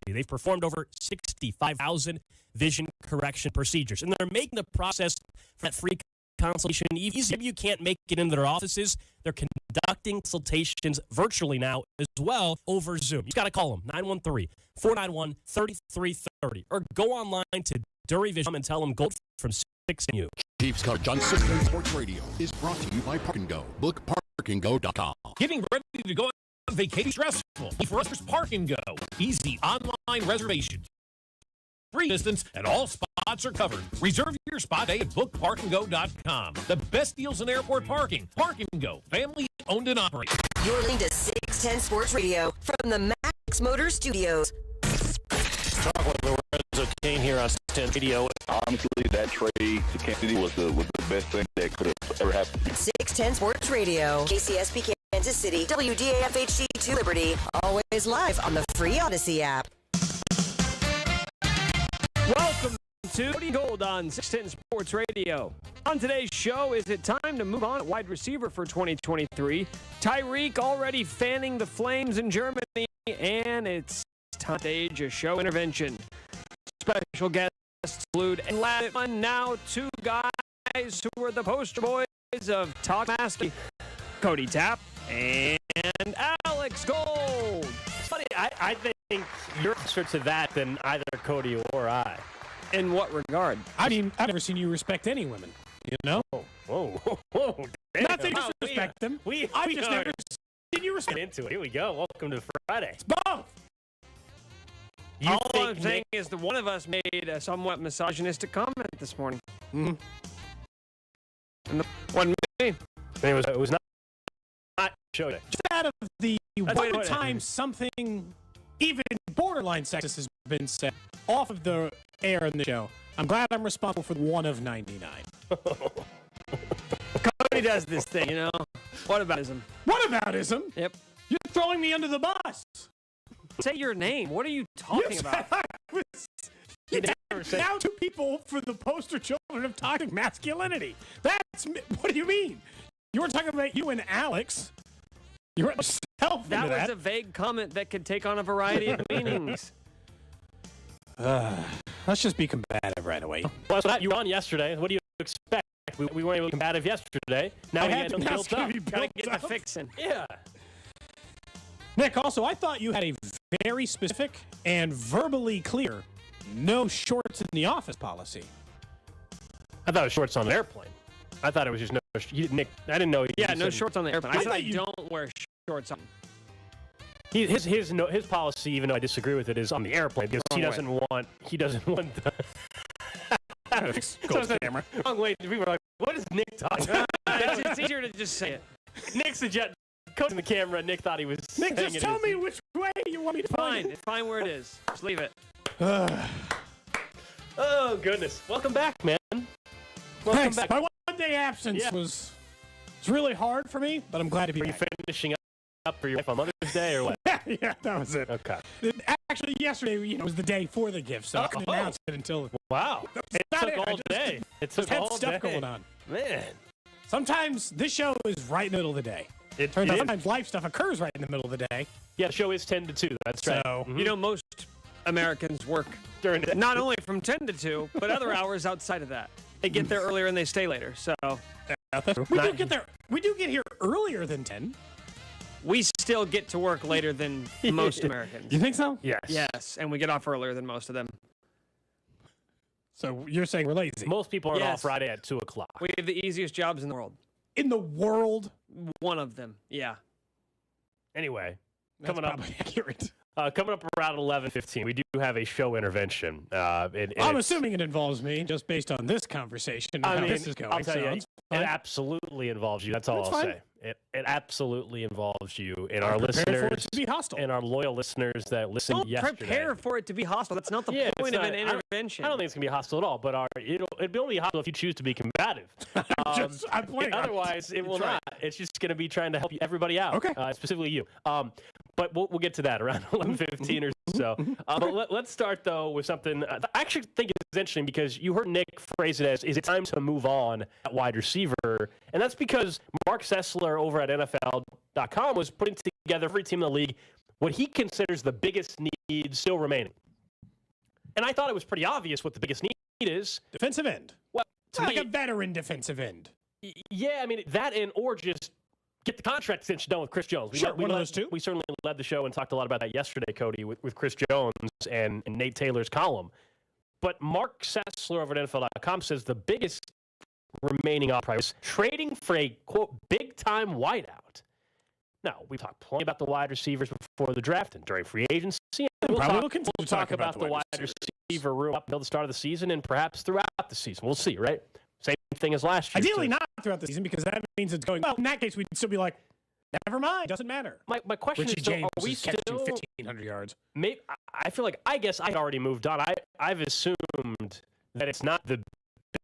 They've performed over 65,000 vision correction procedures, and they're making the process for that free consultation easy. Maybe you can't make it into their offices. They're conducting consultations virtually now as well over Zoom. You got to call them, 913-491-3330, or go online to Dury Vision and tell them Gold from 6 and you. Chiefs coverage on 610 Sports Radio is brought to you by Park and Go. Book parkandgo.com. Getting ready to go on vacation stressful. For us, Park and Go. Easy online reservations. Free distance and all spots are covered. Reserve your spot today at bookparkandgo.com. The best deals in airport parking. Park and Go. Family owned and operated. You're listening to 610 Sports Radio from the Max Motor Studios. Talk with Lorenzo Kane here on 610 Radio. Honestly, that trade to Kansas City was the best thing that could have ever happened. 610 Sports Radio. KCSP Kansas City. WDAF HD2 Liberty. Always live on the free Odyssey app. Welcome to Cody Gold on 610 Sports Radio. On today's show, is it time to move on at wide receiver for 2023? Tyreek already fanning the flames in Germany, and it's time to stage a show intervention. Special guests include and last one now two guys who were the poster boys of Talk Maskey, Cody Tapp and Alex Gold. It's funny, I think you're closer to that than either Cody or I. In what regard? I mean, I've never seen you respect any women, you know? Whoa. Damn. Not that you disrespect them. I've just never seen you respect Get into it. Here we go. Welcome to Friday. It's both. All I'm saying is that one of us made a somewhat misogynistic comment this morning. Mm-hmm. And the wasn't me. It was not show day. Just out of the one time something even borderline sexist has been said off of the air in the show, I'm glad I'm responsible for 1 of 99. Cody does this thing, you know? Whataboutism. Whataboutism? Yep. You're throwing me under the bus. Say your name. What are you talking about? Now two people for the poster children of toxic masculinity. What do you mean? You were talking about you and Alex. You were yourself That was a vague comment that could take on a variety of meanings. Let's just be combative right away. Well, so you were on yesterday. What do you expect? We weren't able to be combative yesterday. Now we had to build up. Gotta get the fixing. Yeah. Nick, also, I thought you had a very specific and verbally clear no shorts in the office policy. I thought it was shorts on an airplane. I thought it was just no. Nick, I didn't know. Yeah, no shorts on the airplane. I said I don't wear shorts on. His policy, even though I disagree with it, is on the airplane because he doesn't want the. Go camera. Wrong way. We were like, what is Nick talking about? It's easier to just say it. Nick's the jet. Coaching the camera, Nick thought he was. Nick, just tell me which way you want me to Fine. It's fine where it is. Just leave it. Oh, goodness. Welcome back, man. Thanks. My one-day absence was really hard for me, but I'm glad to be back. Are you finishing up for your wife on Mother's Day or what? Yeah, that was it. Okay. Actually, yesterday was the day for the gift, so I couldn't announce it until... Wow. It took all day. It took all day. Stuff going on. Man. Sometimes this show is right in the middle of the day. It turns out sometimes life stuff occurs right in the middle of the day. Yeah, the show is 10 to 2. That's right. So, You know, most Americans work during the not only from 10 to 2, but other hours outside of that. They get there earlier and they stay later. So we do get there. We do get here earlier than 10. We still get to work later than most Americans. You think so? Yes. Yes, and we get off earlier than most of them. So you're saying we're lazy? Most people are off Friday at 2 o'clock. We have the easiest jobs in the world. In the world? One of them, yeah. Anyway, That's probably accurate. Coming up around 11:15, we do have a show intervention. I'm assuming it involves me, just based on this conversation and how this is going. I'll tell you, it absolutely involves you. That's all I'll say. It absolutely involves you and our listeners. For it to be hostile. And our loyal listeners that listened yesterday. Don't prepare for it to be hostile. That's not the point of an intervention. I don't think it's going to be hostile at all, but it'll only be hostile if you choose to be combative. I'm playing. Otherwise, it will not. It's just going to be trying to help everybody out. Okay. Specifically you. But we'll get to that around 11:15 or so. But let's start, though, with something I actually think is interesting because you heard Nick phrase it as, is it time to move on at wide receiver? And that's because Mark Sessler over at NFL.com was putting together every team in the league what he considers the biggest need still remaining. And I thought it was pretty obvious what the biggest need is. Defensive end. Well, like a veteran defensive end. Yeah, I mean, that and or just get the contract extension done with Chris Jones. One of those two. We certainly led the show and talked a lot about that yesterday, Cody, with Chris Jones and Nate Taylor's column. But Mark Sessler over at NFL.com says the biggest remaining priority is trading for a, quote, big-time wideout. Now, we've talked plenty about the wide receivers before the draft and during free agency. We'll talk about the wide receiver room up until the start of the season and perhaps throughout the season. We'll see, right? Same thing as last year. Ideally not throughout the season because that means it's going well. In that case, we'd still be like, never mind, doesn't matter. My question Richie is, so James are we still 1,500 yards? Maybe, I guess I already moved on. I've assumed that it's not the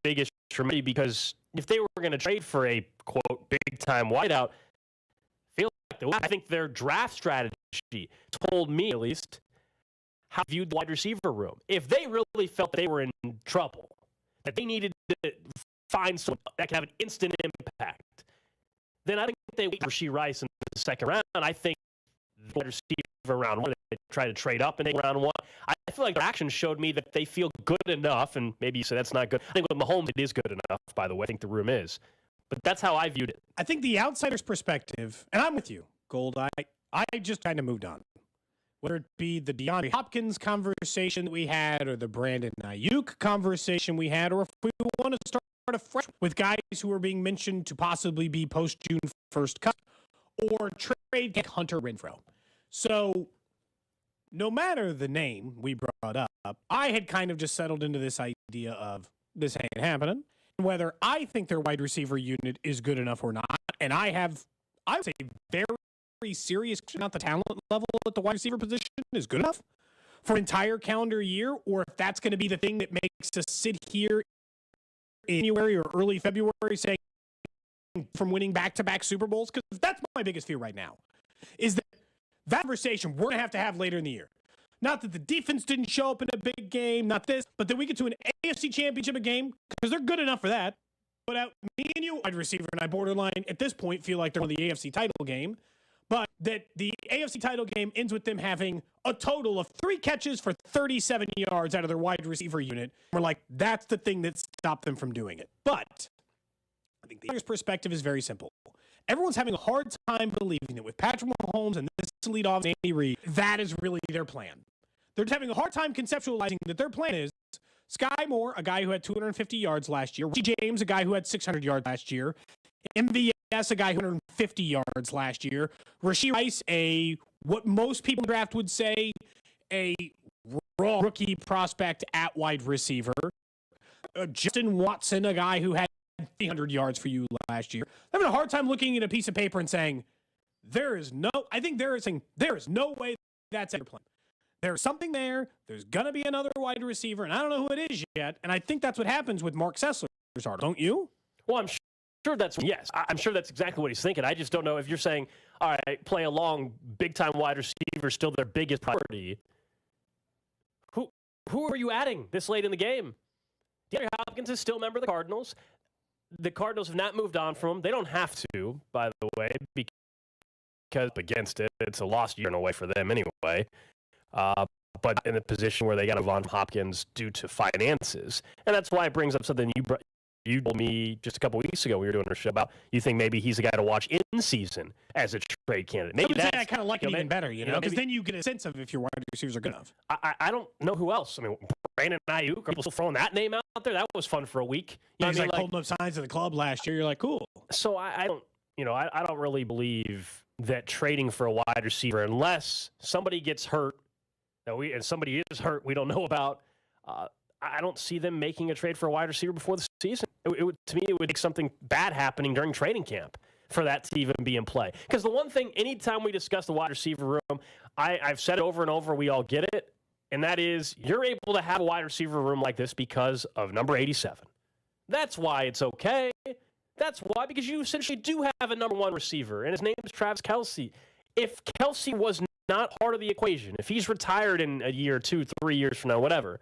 biggest for me because if they were going to trade for a, quote, big-time wideout, I think their draft strategy told me, at least, how they viewed the wide receiver room. If they really felt that they were in trouble, that they needed to find someone that could have an instant impact, then I think they wait for Rashee Rice in the second round. I think the wide receiver round one, they try to trade up and take round one. I feel like their actions showed me that they feel good enough, and maybe you say that's not good. I think with Mahomes, it is good enough, by the way. I think the room is. But that's how I viewed it. I think the outsider's perspective, and I'm with you, Gold, I just kind of moved on. Whether it be the DeAndre Hopkins conversation that we had or the Brandon Ayuk conversation we had, or if we want to start afresh with guys who are being mentioned to possibly be post-June 1st cut or trade Hunter Renfrow. So no matter the name we brought up, I had kind of just settled into this idea of this ain't happening. Whether I think their wide receiver unit is good enough or not, and I would say very serious, not the talent level at the wide receiver position is good enough for an entire calendar year, or if that's going to be the thing that makes us sit here in January or early February saying from winning back-to-back Super Bowls, because that's my biggest fear right now, is that conversation we're going to have later in the year. Not that the defense didn't show up in a big game, not this, but that we get to an AFC championship game, because they're good enough for that. But me and you, wide receiver, and I borderline at this point feel like they're on the AFC title game. But that the AFC title game ends with them having a total of 3 catches for 37 yards out of their wide receiver unit. We're like, that's the thing that stopped them from doing it. But I think the perspective is very simple. Everyone's having a hard time believing that with Patrick Mahomes and this lead off Andy Reid, that is really their plan. They're just having a hard time conceptualizing that their plan is Sky Moore, a guy who had 250 yards last year, Richie James, a guy who had 600 yards last year, MVS, a guy who had 150 yards last year, Rashee Rice, what most people in the draft would say, a raw rookie prospect at wide receiver, Justin Watson, a guy who had 300 yards for you last year. I'm having a hard time looking at a piece of paper and saying, there is no way that's their plan. There's something there. There's going to be another wide receiver, and I don't know who it is yet. And I think that's what happens with Mark Sessler's article. Don't you? Well, I'm sure I'm sure that's exactly what he's thinking. I just don't know if you're saying, all right, play along, big-time wide receiver, still their biggest priority. Who are you adding this late in the game? DeAndre Hopkins is still a member of the Cardinals. The Cardinals have not moved on from him. They don't have to, by the way, because against it, it's a lost year and away for them anyway. But in a position where they got to move on from Hopkins due to finances. And that's why it brings up something you told me just a couple weeks ago we were doing a show about. You think maybe he's a guy to watch in season as a trade candidate. Maybe I kind of like it even better, because then you get a sense of if your wide receivers are good enough. I don't know who else. I mean, Brandon Ayuk, are people still throwing that name out there? That was fun for a week. He's like holding up signs of the club last year. You're like, cool. So I don't really believe that trading for a wide receiver, unless somebody gets hurt, and somebody is hurt we don't know about, I don't see them making a trade for a wide receiver before the season. To me, it would take something bad happening during training camp for that to even be in play. Because the one thing, anytime we discuss the wide receiver room, I've said it over and over, we all get it, and that is you're able to have a wide receiver room like this because of number 87. That's why it's okay. That's why, because you essentially do have a number 1 receiver, and his name is Travis Kelce. If Kelce was not part of the equation, if he's retired in a year, 2, 3 years from now, whatever,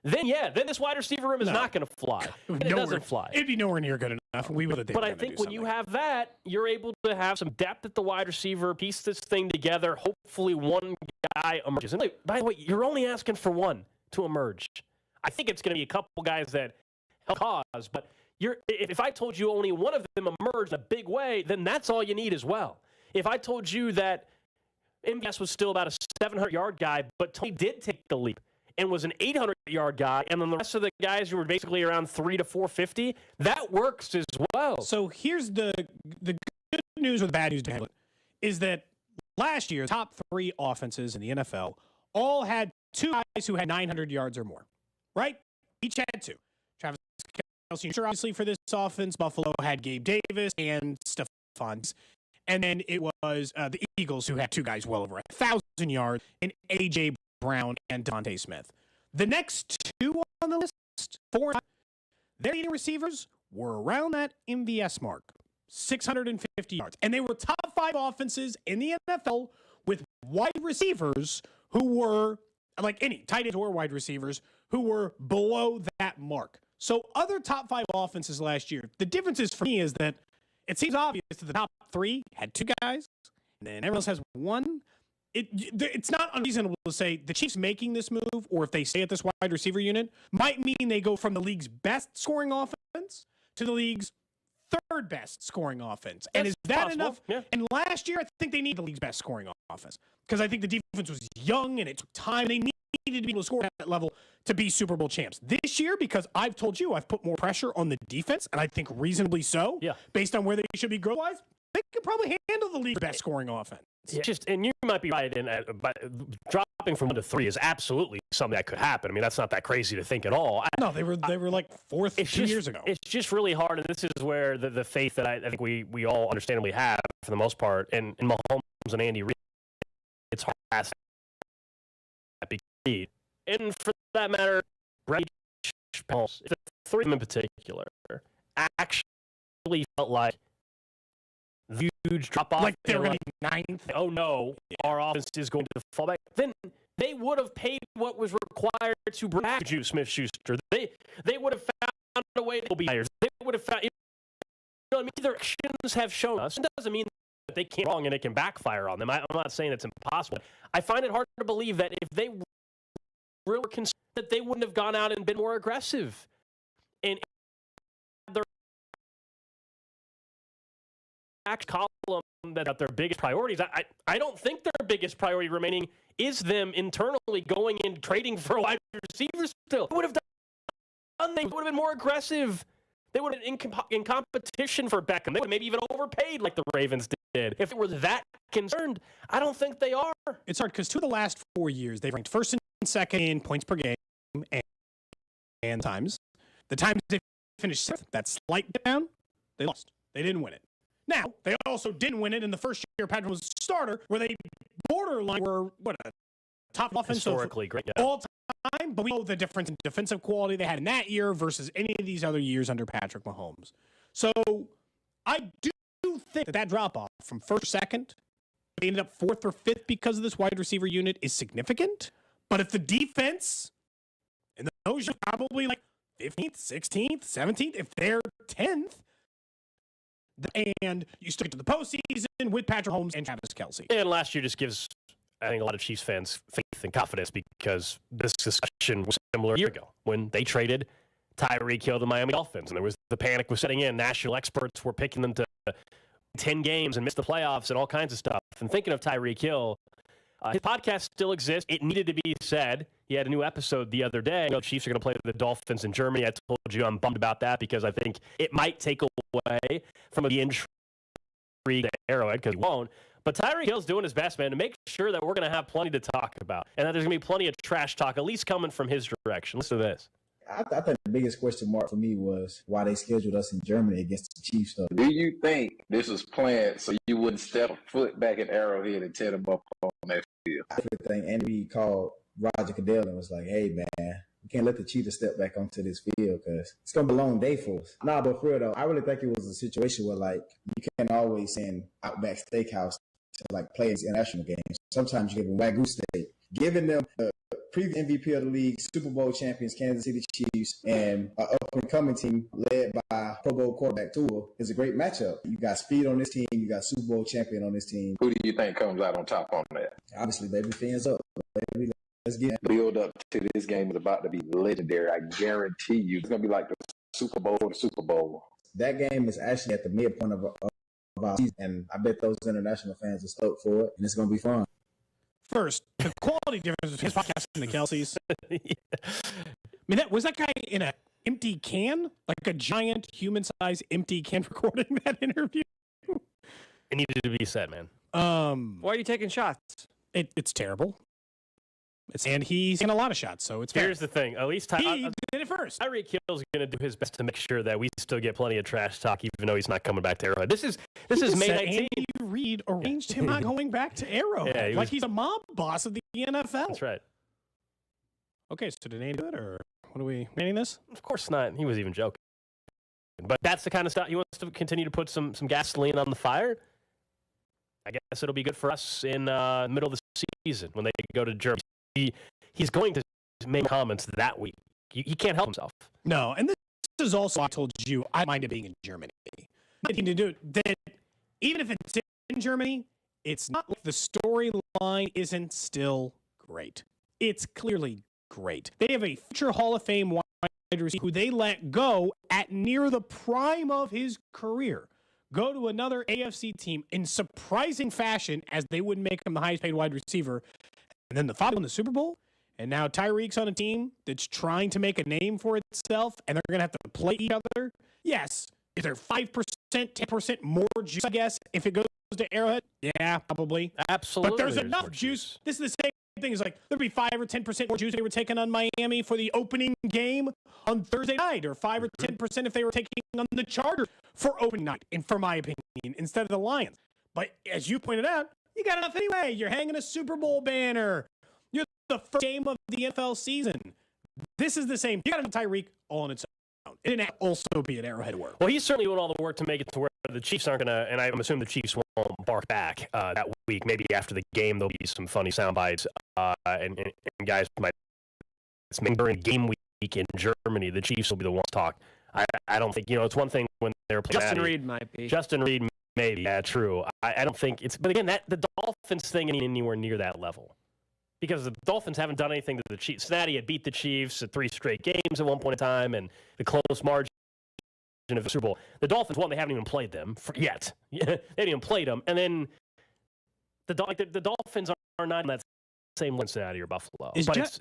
then this wide receiver room is not going to fly. It doesn't fly. It'd be nowhere near good We would. But I think when you have that, you're able to have some depth at the wide receiver, piece this thing together. Hopefully, one guy emerges. And by the way, you're only asking for one to emerge. I think it's going to be a couple guys that help cause. But if I told you only one of them emerged in a big way, then that's all you need as well. If I told you that MVS was still about a 700-yard guy, but Tony did take the leap and was an 800-yard guy, and then the rest of the guys who were basically around 300 to 450, that works as well. So here's the good news or the bad news, is that last year, top 3 offenses in the NFL all had 2 guys who had 900 yards or more, right? Each had 2. Travis Kelce, obviously, for this offense. Buffalo had Gabe Davis and Stephon. And then it was the Eagles who had 2 guys well over 1,000 yards, and A.J. Brown and Devontae Smith. The next 2 on the list, 4, their leading receivers were around that MVS mark, 650 yards. And they were top 5 offenses in the NFL with wide receivers who were, like any tight ends or wide receivers, who were below that mark. So other top 5 offenses last year, the difference is for me is that it seems obvious that the top 3 had 2 guys, and then everyone else has 1. It's not unreasonable to say the Chiefs making this move, or if they stay at this wide receiver unit, might mean they go from the league's best scoring offense to the league's 3rd best scoring offense. And is that possible. enough? Yeah. And last year, I think they need the league's best scoring offense because I think the defense was young and it took time. They needed to be able to score at that level to be Super Bowl champs. This year, because I've told you, I've put more pressure on the defense, and I think reasonably so, based on where they should be growth-wise, they could probably handle the league's best scoring offense. And you might be right in but dropping from 1 to 3 is absolutely something that could happen. I mean, that's not that crazy to think at all. No, they were like 4th 2 years ago. It's just really hard, and this is where the faith that I think we all understandably have for the most part, and in Mahomes and Andy Reid, it's hard to ask that big. And for that matter, Brady, the 3 of them in particular, actually felt like the huge drop-off. Like they were going to be 9th. Oh, no, our offense is going to fall back. Then they would have paid what was required to bring back Juju Smith-Schuster. They would have found a way to be higher. They would have found, their actions have shown us. It doesn't mean that they can't wrong and it can backfire on them. I'm not saying it's impossible. I find it hard to believe that if they really were concerned, that they wouldn't have gone out and been more aggressive. And their column that got their biggest priorities. I don't think their biggest priority remaining is them internally going and trading for a wide receiver still. They would have done things. They would have been more aggressive. They would have been in competition for Beckham. They would have maybe even overpaid like the Ravens did. If they were that concerned, I don't think they are. It's hard because 2 of the last 4 years, they've ranked 1st and 2nd in points per game and times. The times they finished 6th, that slight down, they lost. They didn't win it. Now, they also didn't win it in the first year Patrick was a starter, where they borderline were, a top offense historically great all time, but we know the difference in defensive quality they had in that year versus any of these other years under Patrick Mahomes. So I do think that drop-off from 1st, 2nd, they ended up 4th or 5th because of this wide receiver unit is significant. But if the defense, and those are probably like 15th, 16th, 17th, if they're 10th, and you stick to the postseason with Patrick Mahomes and Travis Kelce. And last year just gives, I think, a lot of Chiefs fans faith and confidence because this discussion was similar a year ago when they traded Tyreek Hill to Miami Dolphins, and there was the panic was setting in. National experts were picking them to 10 games and miss the playoffs and all kinds of stuff. And thinking of Tyreek Hill, his podcast still exists. It needed to be said. He had a new episode the other day. The Chiefs are going to play the Dolphins in Germany. I told you I'm bummed about that because I think it might take away from the intrigue at Arrowhead because he won't. But Tyreek Hill's doing his best, man, to make sure that we're going to have plenty to talk about and that there's going to be plenty of trash talk, at least coming from his direction. Listen to this. I think the biggest question mark for me was why they scheduled us in Germany against the Chiefs. Though. Do you think this was planned so you wouldn't step a foot back at Arrowhead and tear them up on that field? I think Andy Reid called Roger Goodell and was like, hey, man, we can't let the Chiefs step back onto this field because it's going to be a long day for us. Nah, but for real, though, I really think it was a situation where, like, you can't always send Outback Steakhouse to, like, play these international games. Sometimes you give them Wagyu steak. Giving them previous MVP of the league, Super Bowl champions, Kansas City Chiefs, and an up-and-coming team led by Pro Bowl quarterback Tua is a great matchup. You got speed on this team. You got Super Bowl champion on this team. Who do you think comes out on top on that? Obviously, baby, fans up. Baby, let's get it. Build up to this game is about to be legendary. I guarantee you. It's going to be like the Super Bowl or the Super Bowl. That game is actually at the midpoint of our season, and I bet those international fans are stoked for it, and it's going to be fun. First, the quality difference between his podcast and the Kelce's. I mean, was that guy in an empty can? Like a giant human-sized empty can recording that interview? It needed to be said, man. Why are you taking shots? It's terrible. And he's taking a lot of shots, so it's fair. Here's the thing. At least he did it first. Tyreek Hill's going to do his best to make sure that we still get plenty of trash talk, even though he's not coming back to Arrowhead. This is May 19th. Andy Reid arranged him not going back to Arrowhead. Yeah, he's a mob boss of the NFL. That's right. Okay, so did Andy do it, or what are we rating this? Of course not. He was even joking. But that's the kind of stuff he wants to continue to put some gasoline on the fire. I guess it'll be good for us in the middle of the season when they go to Germany. He's going to make comments that week. He can't help himself. No, and this is also, I told you, I mind it being in Germany. Nothing to do that. Even if it's in Germany, it's not like the storyline isn't still great. It's clearly great. They have a future Hall of Fame wide receiver who they let go at near the prime of his career. Go to another AFC team in surprising fashion, as they wouldn't make him the highest paid wide receiver. And then the father won the Super Bowl, and now Tyreek's on a team that's trying to make a name for itself, and they're going to have to play each other. Yes. Is there 5%, 10% more juice, I guess, if it goes to Arrowhead? Yeah, probably. Absolutely. But there's enough juice. This is the same thing. It's like there'd be 5 or 10% more juice if they were taking on Miami for the opening game on Thursday night, or 5 or 10% if they were taking on the Chargers for opening night, and for my opinion, instead of the Lions. But as you pointed out, you got enough anyway. You're hanging a Super Bowl banner. You're the first game of the NFL season. This is the same. You got enough Tyreek all on its own. It didn't also be an Arrowhead work. Well, he's certainly doing all the work to make it to where the Chiefs aren't going to, and I'm assuming the Chiefs won't bark back that week. Maybe after the game, there'll be some funny sound bites, and guys might. During game week in Germany, the Chiefs will be the ones to talk. I don't think, it's one thing when they're playing. Justin Reed might be. Justin Reed, maybe. Yeah, true. I don't think it's. But again, the Dolphins thing ain't anywhere near that level. Because the Dolphins haven't done anything to the Chiefs. Cincinnati had beat the Chiefs at 3 straight games at one point in time, and the close margin of the Super Bowl. The Dolphins won. They haven't even played them yet. They haven't even played them. And then the Dolphins are not in that same Cincinnati or Buffalo. But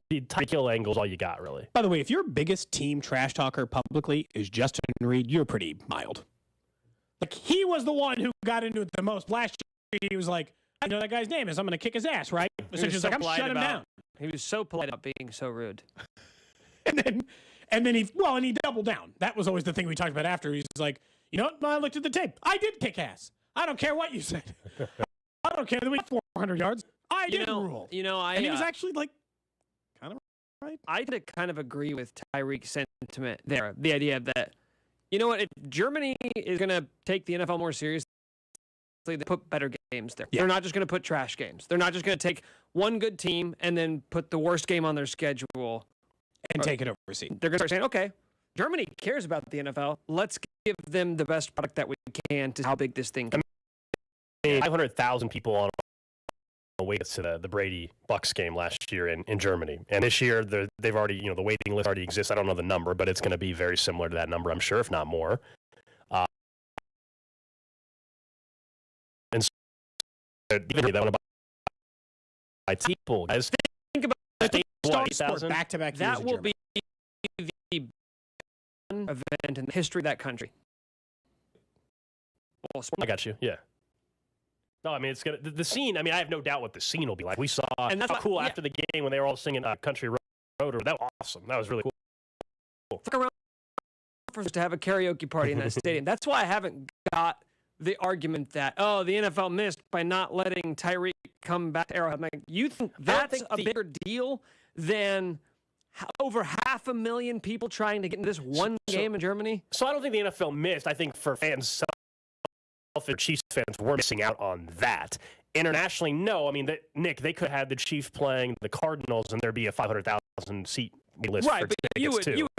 the Tyreek Hill angle is all you got, really. By the way, if your biggest team trash talker publicly is Justin Reed, you're pretty mild. Like, he was the one who got into it the most. Last year, he was like, I know that guy's name is. I'm going to kick his ass, right? So she's like, I'm shut him down. He was so polite about being so rude. and then he doubled down. That was always the thing we talked about after. He's like, you know what? I looked at the tape. I did kick ass. I don't care what you said. I don't care that we got 400 yards. I did rule. And he was actually like, kind of right. I did kind of agree with Tyreek's sentiment there. The idea that, you know what, if Germany is going to take the NFL more seriously, they put better games there. Yeah. They're not just going to put trash games. They're not just going to take one good team and then put the worst game on their schedule and take it overseas. They're going to start saying, okay, Germany cares about the NFL. Let's give them the best product that we can to how big this thing can be. 500,000 people on wait to the Brady Bucks game last year in Germany. And this year, they've already, the waiting list already exists. I don't know the number, but it's going to be very similar to that number, I'm sure, if not more. And so, even that one by people, guys. Think about the back-to-back. That will be the event in the history of that country. Well, I got you. Yeah. No, I mean, it's gonna the scene. I mean, I have no doubt what the scene will be like. We saw and that's cool after the game when they were all singing "Country Road." That was awesome. That was really cool. Fuck around for to have a karaoke party in that stadium. That's why I haven't got the argument that the NFL missed by not letting Tyreek come back to Arrowhead. Like, you think that's a bigger deal than over 500,000 people trying to get into this one game in Germany? So I don't think the NFL missed. I think for fans. Chiefs fans were missing out on that. internationally, no. I mean, Nick, they could have the Chiefs playing the Cardinals, and there'd be a 500,000 seat list for but tickets too. You would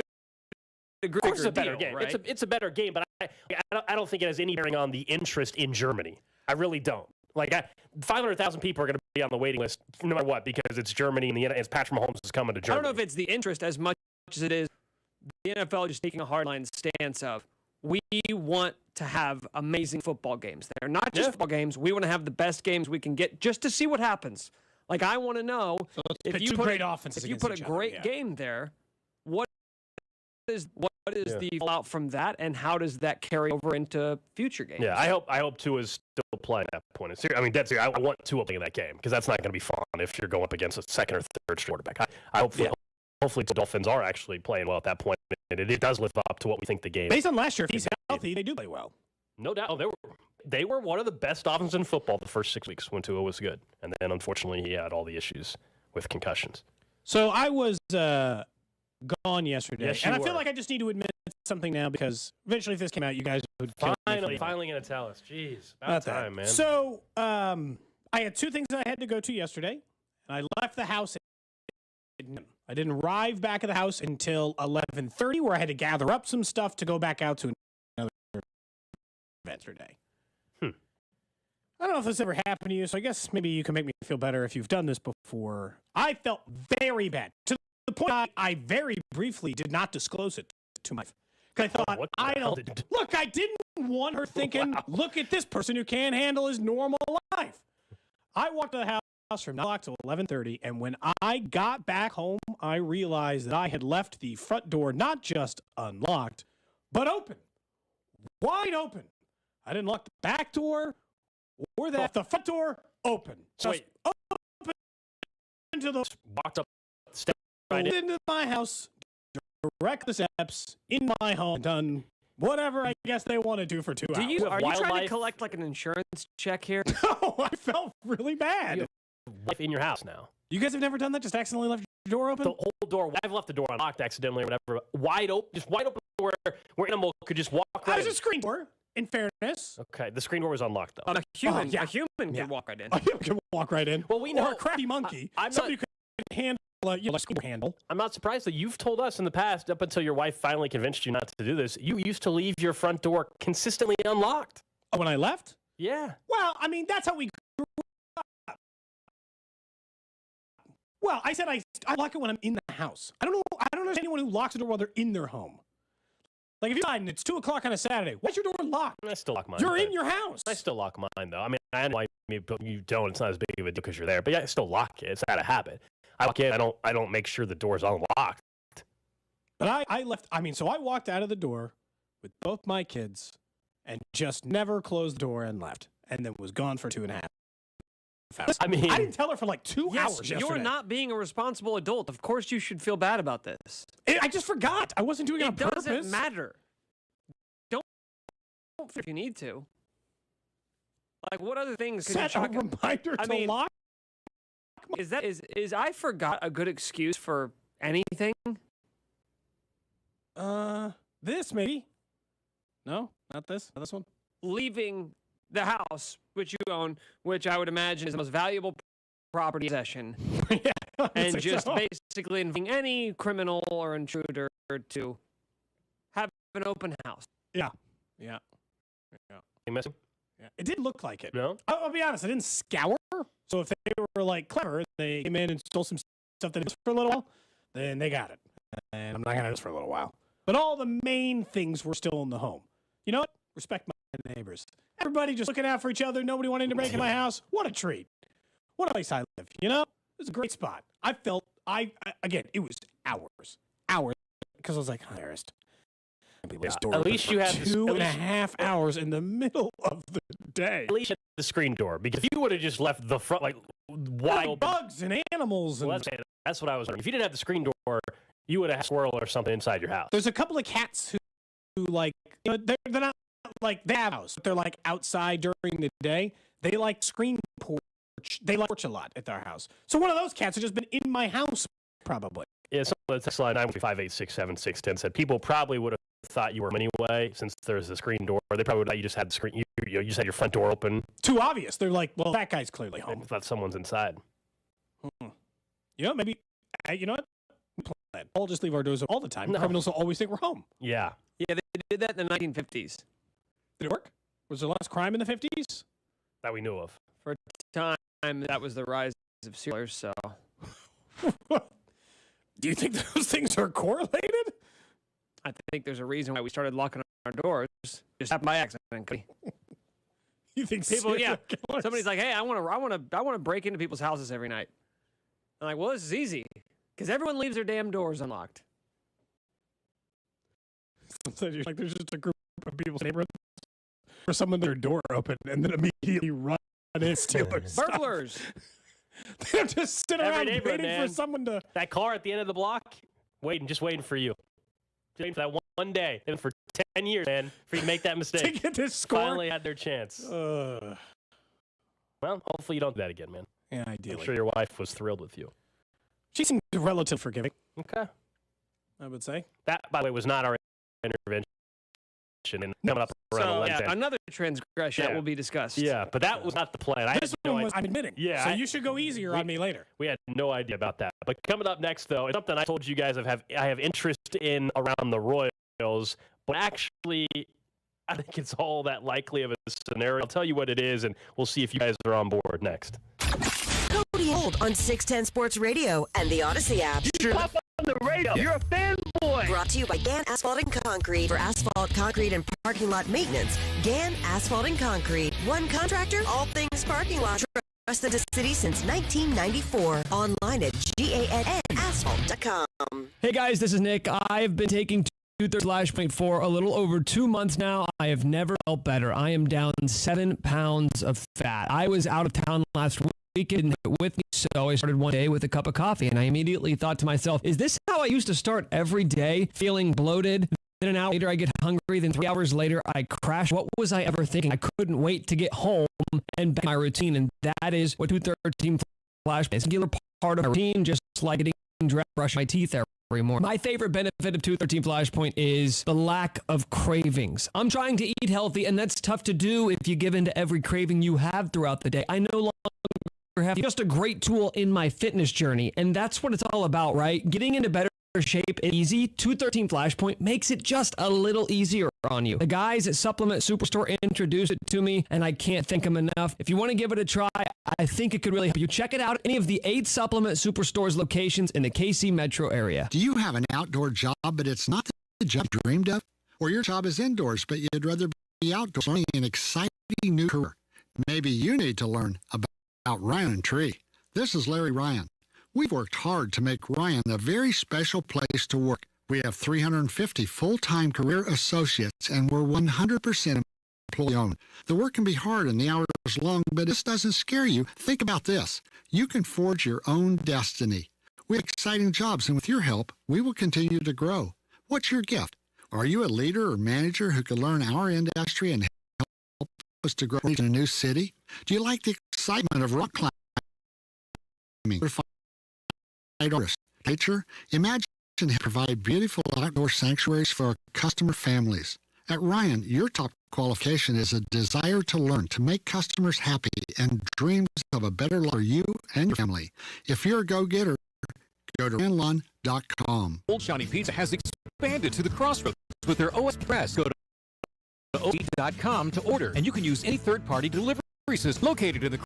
agree. Of course, it's a better game. Right? It's a better game, but I don't think it has any bearing on the interest in Germany. I really don't. 500,000 people are going to be on the waiting list no matter what because it's Germany and it's Patrick Mahomes is coming to Germany. I don't know if it's the interest as much as it is the NFL just taking a hardline stance of we want to have amazing football games. They're not just football games. We want to have the best games we can get just to see what happens. I want to know if you put a great game there, what is the fallout from that, and how does that carry over into future games? Yeah, I hope Tua is still playing at that point. I mean, that's I want Tua playing that game because that's not going to be fun if you're going up against a second or third string quarterback. Hopefully the Dolphins are actually playing well at that point, and it does live up to what we think the game. Based on last year, if he's healthy, they do play well. No doubt. They were one of the best offenses in football the first 6 weeks when Tua was good, and then unfortunately he had all the issues with concussions. So I was gone yesterday, yes, and I feel like I just need to admit something now because eventually, if this came out, you guys would finally going to tell us. Jeez, about time, man. So I had two things I had to go to yesterday, and I left the house. I didn't arrive back at the house until 11:30, where I had to gather up some stuff to go back out to another event yesterday. I don't know if this ever happened to you, so I guess maybe you can make me feel better if you've done this before. I felt very bad to the point I very briefly did not disclose it to my wife. Because I thought, I didn't want her thinking, look at this person who can't handle his normal life. I walked to the house from 9 o'clock to 11:30, and when I got back home, I realized that I had left the front door not just unlocked, but open. Wide open. I didn't lock the back door or the front door open. Just open into the walked up, stepped right into my house, direct the steps in my home, done whatever I guess they want to do for 2 hours. Are you trying to collect an insurance check here? No, I felt really bad. You have life in your house now. You guys have never done that? Just accidentally left your door open? The whole door. I've left the door unlocked accidentally or whatever. Wide open, just wide open where animal could just walk right in. There's a screen door, in fairness. Okay, the screen door was unlocked, though. A human can walk right in. A human can walk right in. Well, we know. Or a crafty monkey. Somebody could handle a screen handle. I'm not surprised that you've told us in the past, up until your wife finally convinced you not to do this, you used to leave your front door consistently unlocked. Oh, when I left? Yeah. Well, I mean, that's how we grew up. Well, I said I lock it when I'm in the house. I don't know anyone who locks the door while they're in their home. Like, if you're and it's 2 o'clock on a Saturday, why's your door locked? I still lock mine. You're in your house. I still lock mine, though. I mean, I know you don't. It's not as big of a deal because you're there. But yeah, I still lock it. It's out of habit. I lock it. I don't make sure the door's unlocked. But I left. I mean, so I walked out of the door with both my kids and just never closed the door and left. And then was gone for 2.5 hours. I mean, I didn't tell her for like 2 hours yesterday. You're not being a responsible adult. Of course you should feel bad about this. I just forgot. I wasn't doing it on purpose. It doesn't matter. Don't if you need to. Like, what other things could set you a reminder to lock? Is I forgot a good excuse for anything? This maybe. No, not this. Not this one. Leaving the house, which you own, which I would imagine is the most valuable property possession. Yeah, and just basically inviting any criminal or intruder to have an open house. Yeah. You missing? Yeah. It did look like it. No? I'll be honest, I didn't scour. So if they were like clever and they came in and stole some stuff that was for a little while, then they got it. And I'm not gonna do this for a little while. But all the main things were still in the home. You know what? Respect my neighbors. Everybody just looking out for each other. Nobody wanting to break in my house. What a treat. What a place I live. You know? It was a great spot. I felt, again, it was hours. Because I was like, embarrassed. At least you had 2.5 hours in the middle of the day. At least you had the screen door. Because if you would have just left the front, wide open. Bugs and animals. Well, that's what I was wondering. If you didn't have the screen door, you would have had a squirrel or something inside your house. There's a couple of cats who like, they're not like they have a house. They're like outside during the day. They like screen porch. They like porch a lot at their house. So one of those cats has just been in my house, probably. Yeah, some the text line 958-676-10 said people probably would have thought you were anyway, since there's a screen door. They probably would have thought you just had the screen. You just had your front door open. Too obvious. They're like, well, that guy's clearly home. They thought someone's inside. Maybe. You know what? We'll just leave our doors open all the time. No. Criminals will always think we're home. Yeah. Yeah, they did that in the 1950s. Did it work? Was there less crime in the 50s? That we knew of. For a time, that was the rise of serial killers, so. Do you think those things are correlated? I think there's a reason why we started locking our doors. Just happened by accident. You think people? Yeah. Somebody's like, "Hey, I want to break into people's houses every night." I'm like, "Well, this is easy because everyone leaves their damn doors unlocked." So you're like, there's just a group of people's neighborhoods for someone their door open and then immediately run in steal their stuff. Burglars. They just sit around waiting for someone to. That car at the end of the block, just waiting for you. Just waiting for that one day. And for 10 years, man, for you to make that mistake. To get this score. Finally had their chance. Well, hopefully you don't do that again, man. Yeah, ideally. I'm sure your wife was thrilled with you. She seemed relatively forgiving. Okay. I would say. That, by the way, was not our intervention. And coming up around another transgression that will be discussed. Yeah, but that was not the plan. This one was, I'm admitting. Yeah. So you should go easier on me later. We had no idea about that. But coming up next, though, is something I told you guys I have interest in around the Royals, but actually, I think it's all that likely of a scenario. I'll tell you what it is, and we'll see if you guys are on board next. Cody Holt on 610 Sports Radio and the Odyssey app. Pop on the radio. You're a fanboy. Brought to you by Gann Asphalt and Concrete. For asphalt, concrete, and parking lot maintenance, Gann Asphalt and Concrete. One contractor, all things parking lot. Trusted the city since 1994. Online at GANNasphalt.com. Hey guys, this is Nick. I've been taking 2/3 for a little over 2 months now. I have never felt better. I am down 7 pounds of fat. I was out of town last week. Weekend with me, so I started one day with a cup of coffee, and I immediately thought to myself, is this how I used to start every day? Feeling bloated, then an hour later I get hungry, then 3 hours later I crash. What was I ever thinking? I couldn't wait to get home and back my routine, and that is what 213 Flash is. A regular part of my routine, just like getting dressed, brush my teeth every morning. My favorite benefit of 213 Flashpoint is the lack of cravings. I'm trying to eat healthy, and that's tough to do if you give in to every craving you have throughout the day. I no longer have just a great tool in my fitness journey, and that's what it's all about, right? Getting into better shape is easy. 213 Flashpoint makes it just a little easier on you. The guys at Supplement Superstore introduced it to me, and I can't thank them enough. If you want to give it a try, I think it could really help you. Check it out at any of the 8 Supplement Superstores locations in the KC metro area. Do you have an outdoor job, but it's not the job you dreamed of? Or your job is indoors, but you'd rather be outdoors learning an exciting new career? Maybe you need to learn about Ryan Tree. This is Larry Ryan. We've worked hard to make Ryan a very special place to work. We have 350 full-time career associates, and we're 100% employee-owned. The work can be hard and the hours long, but this doesn't scare you. Think about this. You can forge your own destiny. We have exciting jobs, and with your help, we will continue to grow. What's your gift? Are you a leader or manager who could learn our industry and help us to grow in a new city? Do you like the excitement of rock climbing? Nature? Imagine provide beautiful outdoor sanctuaries for our customer families. At Ryan, your top qualification is a desire to learn, to make customers happy, and dreams of a better life for you and your family. If you're a go-getter, go to ryanlawn.com. Old Johnny Pizza has expanded to the Crossroads with their OS Press. Go to OSP.com to order, and you can use any third-party delivery system located in the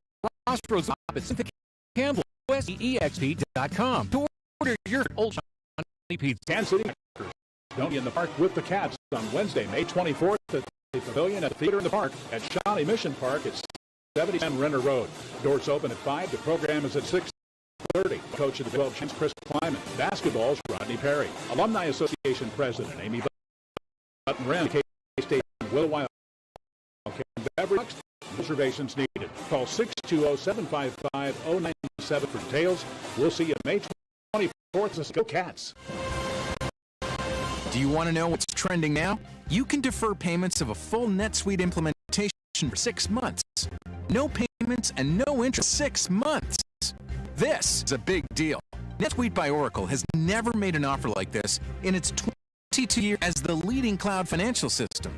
Crossroads opposite Cynthia Campbell. OSEXP.com to order your Old Johnny Pizza. Kansas City don't be in the park with the Cats on Wednesday, May 24th at the Pavilion at Theater in the Park at Shawnee Mission Park at 70 Renner Road. Doors open at 5. The program is at 6:30. Coach of the 12 Champs, Chris Kleiman. Basketball's Rodney Perry. Alumni Association President Amy Button-Wren. K-State Will Wild. Beverage. Reservations needed. Call 620-755-0997 for details. We'll see you May 24th. Go Cats. Do you want to know what's trending now? You can defer payments of a full NetSuite implementation for 6 months. No payments and no interest. 6 months. This is a big deal. NetSuite by Oracle has never made an offer like this in its 22 years as the leading cloud financial system.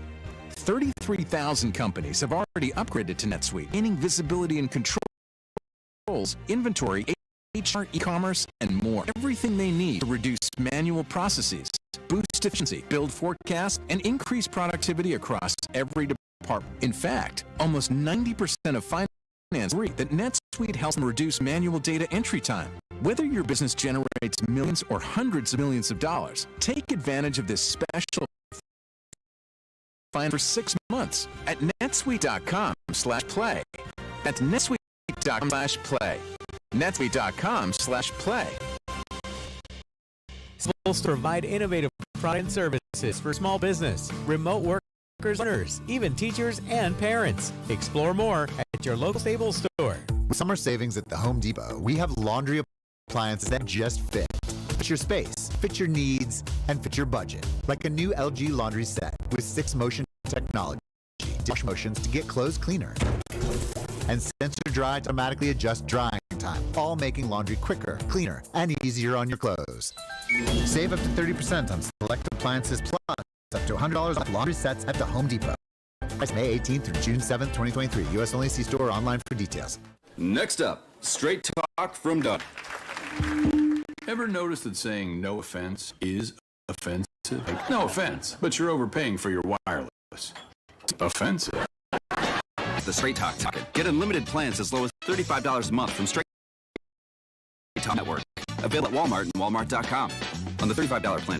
33,000 companies have already upgraded to NetSuite, gaining visibility and controls, inventory, HR, e-commerce, and more. Everything they need to reduce manual processes, boost efficiency, build forecasts, and increase productivity across every department. In fact, almost 90% of finance agree that NetSuite helps them reduce manual data entry time. Whether your business generates millions or hundreds of millions of dollars, take advantage of this special for 6 months at netsuite.com/play. That's netsuite.com/play. netsuite.com/play. Supposed to provide innovative product and services for small business, remote workers, owners, even teachers and parents. Explore more at your local Staples store. With summer savings at the Home Depot, we have laundry appliances that just fit your space, fit your needs, and fit your budget. Like a new LG laundry set with 6 motion technology, wash motions to get clothes cleaner, and sensor dry to automatically adjust drying time, all making laundry quicker, cleaner, and easier on your clothes. Save up to 30% on select appliances plus up to $100 off laundry sets at the Home Depot. Price May 18th through June 7th, 2023. U.S. only. See store or online for details. Next up, straight talk from Doug. Ever notice that saying no offense is offensive? Like, no offense, but you're overpaying for your wireless. It's offensive. The Straight Talk Ticket. Get unlimited plans as low as $35 a month from Straight Talk Network. Available at Walmart and Walmart.com. On the $35 plan,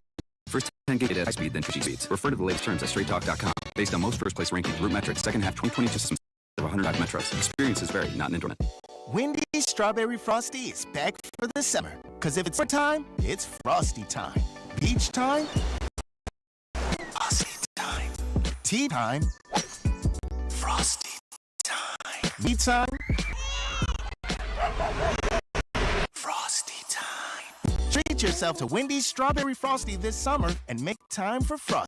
first 10 gig at high speed, then 2G speeds. Refer to the latest terms at StraightTalk.com. Based on most first place ranking, root metrics, second half 2022 systems of 105 metros. Experiences vary, not an internet. Wendy's Strawberry Frosty is back for the summer. Because if it's summertime, it's Frosty time. Beach time, Frosty time. Tea time, Frosty time. Me time, Frosty time. Treat yourself to Wendy's Strawberry Frosty this summer and make time for Frosty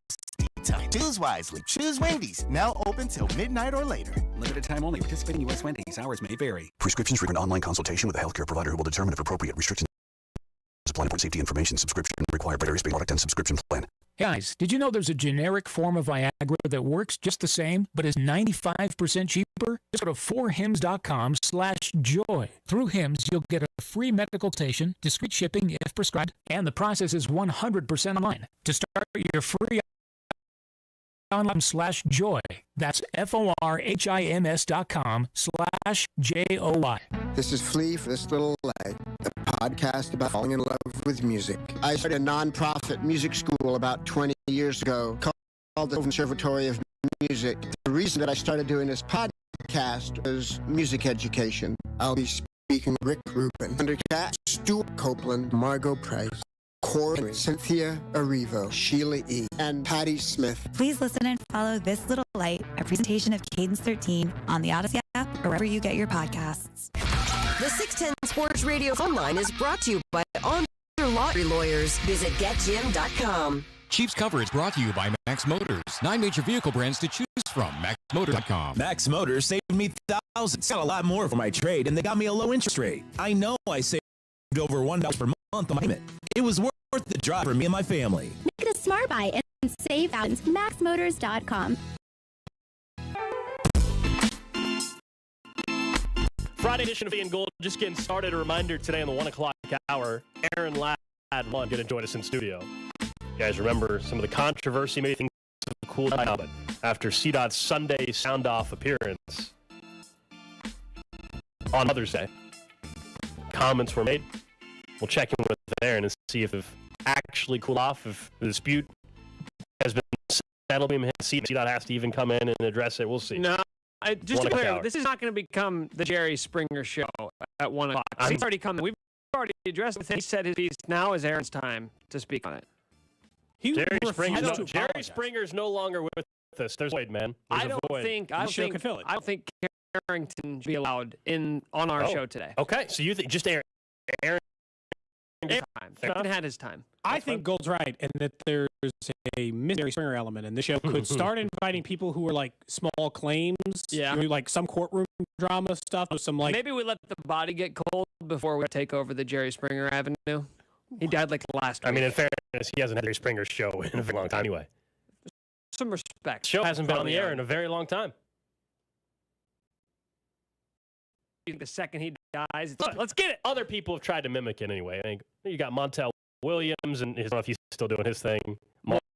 time. Choose wisely. Choose Wendy's. Now open till midnight or later. Limited time only. Participating U.S. Wendy's. Hours may vary. Prescriptions frequent online consultation with a healthcare provider who will determine if appropriate. Restrictions apply. Important safety information. Subscription required by various product and subscription plan. Guys, did you know there's a generic form of Viagra that works just the same, but is 95% cheaper? Just go to 4hims.com/joy. Through Hims, you'll get a free medical consultation, discreet shipping if prescribed, and the process is 100% online. To start your free online/joy. That's FORHIMS.com/JOY. This is Flea for This Little Light, a podcast about falling in love with music. I started a non-profit music school about 20 years ago called the Conservatory of Music. The reason that I started doing this podcast was music education. I'll be speaking with Rick Rubin, Thundercat, Stuart Copeland, Margot Price, Corey, Cynthia Erivo, Sheila E., and Patty Smith. Please listen and follow This Little Light, a presentation of Cadence 13 on the Odyssey app or wherever you get your podcasts. The 610 Sports Radio phone line is brought to you by On Lottery Lawyers. Visit GetJim.com. Chiefs coverage brought to you by Max Motors. 9 major vehicle brands to choose from. MaxMotors.com. Max Motors saved me thousands. Got a lot more for my trade, and they got me a low interest rate. I know I saved over $1 per month on my payment. It was worth the drive for me and my family. Make it a smart buy and save thousands. MaxMotors.com. Friday edition of Ian Gold just getting started. A reminder today on the 1 o'clock hour, Aaron Ladd going to join us in studio. You guys remember some of the controversy made things cool down, but after CDOT's Sunday sound-off appearance on Mother's Day, comments were made. We'll check in with Aaron and see if it actually cooled off, if the dispute has been settled. CDOT has to even come in and address it. We'll see. No. Just to be clear, this is not going to become the Jerry Springer show at 1 o'clock. He's already come. We've already addressed it. He said his piece. Now is Aaron's time to speak on it. Jerry Springer's no longer with us. There's a void, man. I don't think Carrington should be allowed on our show today. Okay, so you think just Aaron time. Had his time. I think Gold's right, and that there's a Jerry Springer element, and the show could start inviting people who are like small claims, like some courtroom drama stuff. Some like maybe we let the body get cold before we take over the Jerry Springer Avenue. He died like last week. I mean, in fairness, he hasn't had Jerry Springer show in a very long time anyway. Some respect. Show hasn't been on the air in a very long time. The second he dies, let's get it. Other people have tried to mimic it anyway. I think you got Montel Williams, and I don't know if he's still doing his thing.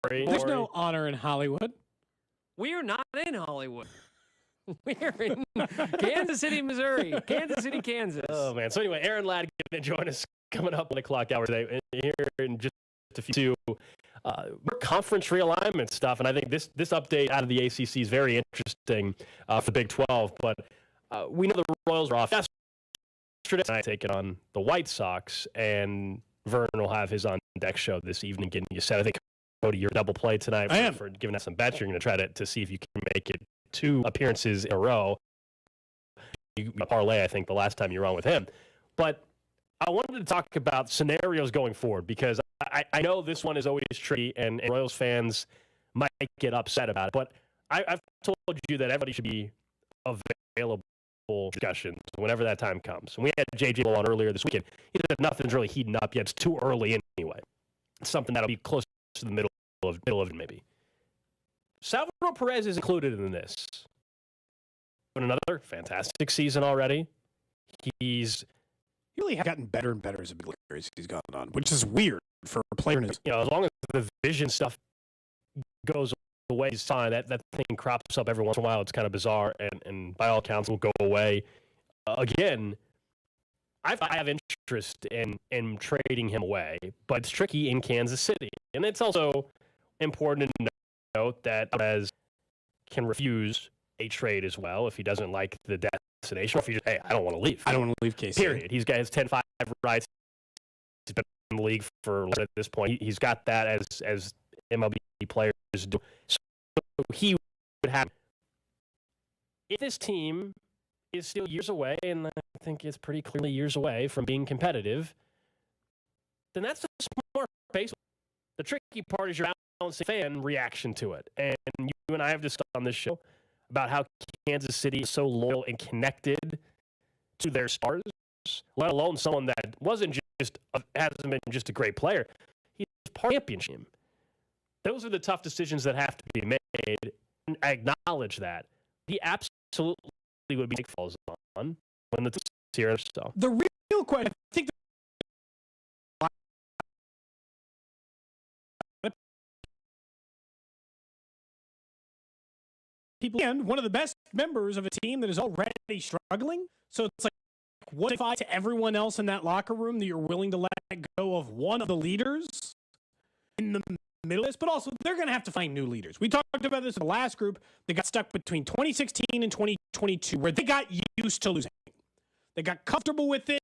There's no honor in Hollywood. We are not in Hollywood. We're in Kansas City, Missouri. Kansas City, Kansas. Oh, man. So anyway, Aaron Ladd going to join us coming up on the clock hour today. Here in just a few more conference realignment stuff. And I think this update out of the ACC is very interesting for the Big 12. But we know the Royals are off yesterday, taking on the White Sox. And Vern will have his on-deck show this evening getting you set. I think, Cody, you're double play tonight for giving us some bets. You're going to try to see if you can make it 2 appearances in a row. You parlay, I think, the last time you were on with him. But I wanted to talk about scenarios going forward because I know this one is always tricky and Royals fans might get upset about it. But I've told you that everybody should be available for discussions whenever that time comes. And we had J.J. on earlier this weekend. He said nothing's really heating up yet. It's too early anyway. It's something that'll be close to the middle of it maybe. Salvador Perez is included in this. But another fantastic season already. He's really gotten better and better as a big player as he's gone on, which is weird for a player. As long as the vision stuff goes away, he's fine. That thing crops up every once in a while. It's kind of bizarre, and by all accounts will go away. Again, I have interest in trading him away, but it's tricky in Kansas City. And it's also important to note that Perez can refuse a trade as well if he doesn't like the destination, or if he just, hey, I don't want to leave. I don't want to leave KC. Period. He's got his 10-5 rights. He's been in the league for at this point. He's got that as MLB players do. So he would have. If this team is still years away, and I think it's pretty clearly years away from being competitive, then that's a smart baseball. The tricky part is your balancing fan reaction to it. And you and I have discussed on this show about how Kansas City is so loyal and connected to their stars, let alone someone that hasn't been just a great player. He's part of the championship. Those are the tough decisions that have to be made. And I acknowledge that. He absolutely would be falls on when the here. So the real question, I think. People, and one of the best members of a team that is already struggling. So it's like, what if I to everyone else in that locker room that you're willing to let go of one of the leaders in the middle of this? But also, they're going to have to find new leaders. We talked about this in the last group. They got stuck between 2016 and 2022, where they got used to losing. They got comfortable with it.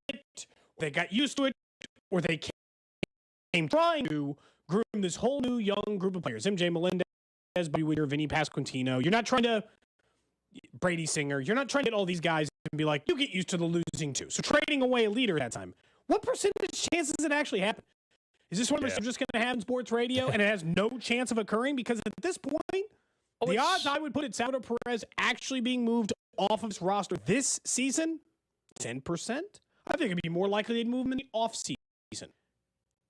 They got used to it, or they came trying to groom this whole new young group of players. MJ Melendez, Buddy Weir, Vinny Pasquantino. You're not trying to Brady Singer. You're not trying to get all these guys and be like, you get used to the losing too. So trading away a leader at that time, what percentage chance does it actually happen? Is this one of just going to happen in sports radio and it has no chance of occurring? Because at this point, the odds I would put at Salvador Perez actually being moved off of this roster this season, 10%. I think it'd be more likely they'd move him in the off season.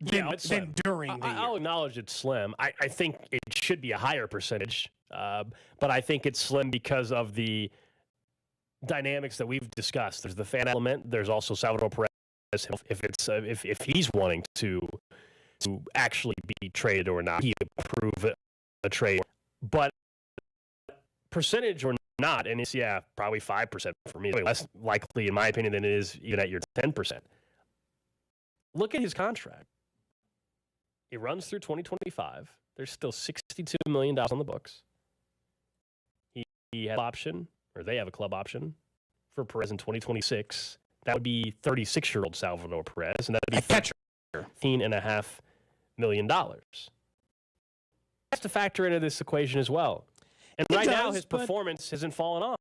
Than during the year. I'll acknowledge it's slim. I think it should be a higher percentage, but I think it's slim because of the dynamics that we've discussed. There's the fan element. There's also Salvador Perez. If he's wanting to actually be traded or not, he approve a trade. But percentage or not, and it's probably 5% for me. It's less likely, in my opinion, than it is even at your 10%. Look at his contract. It runs through 2025. There's still $62 million on the books. He has an option, or they have a club option for Perez in 2026. That would be 36-year-old Salvador Perez, and that would be $13.5 million. That's to factor into this equation as well. And right now, his performance hasn't fallen off.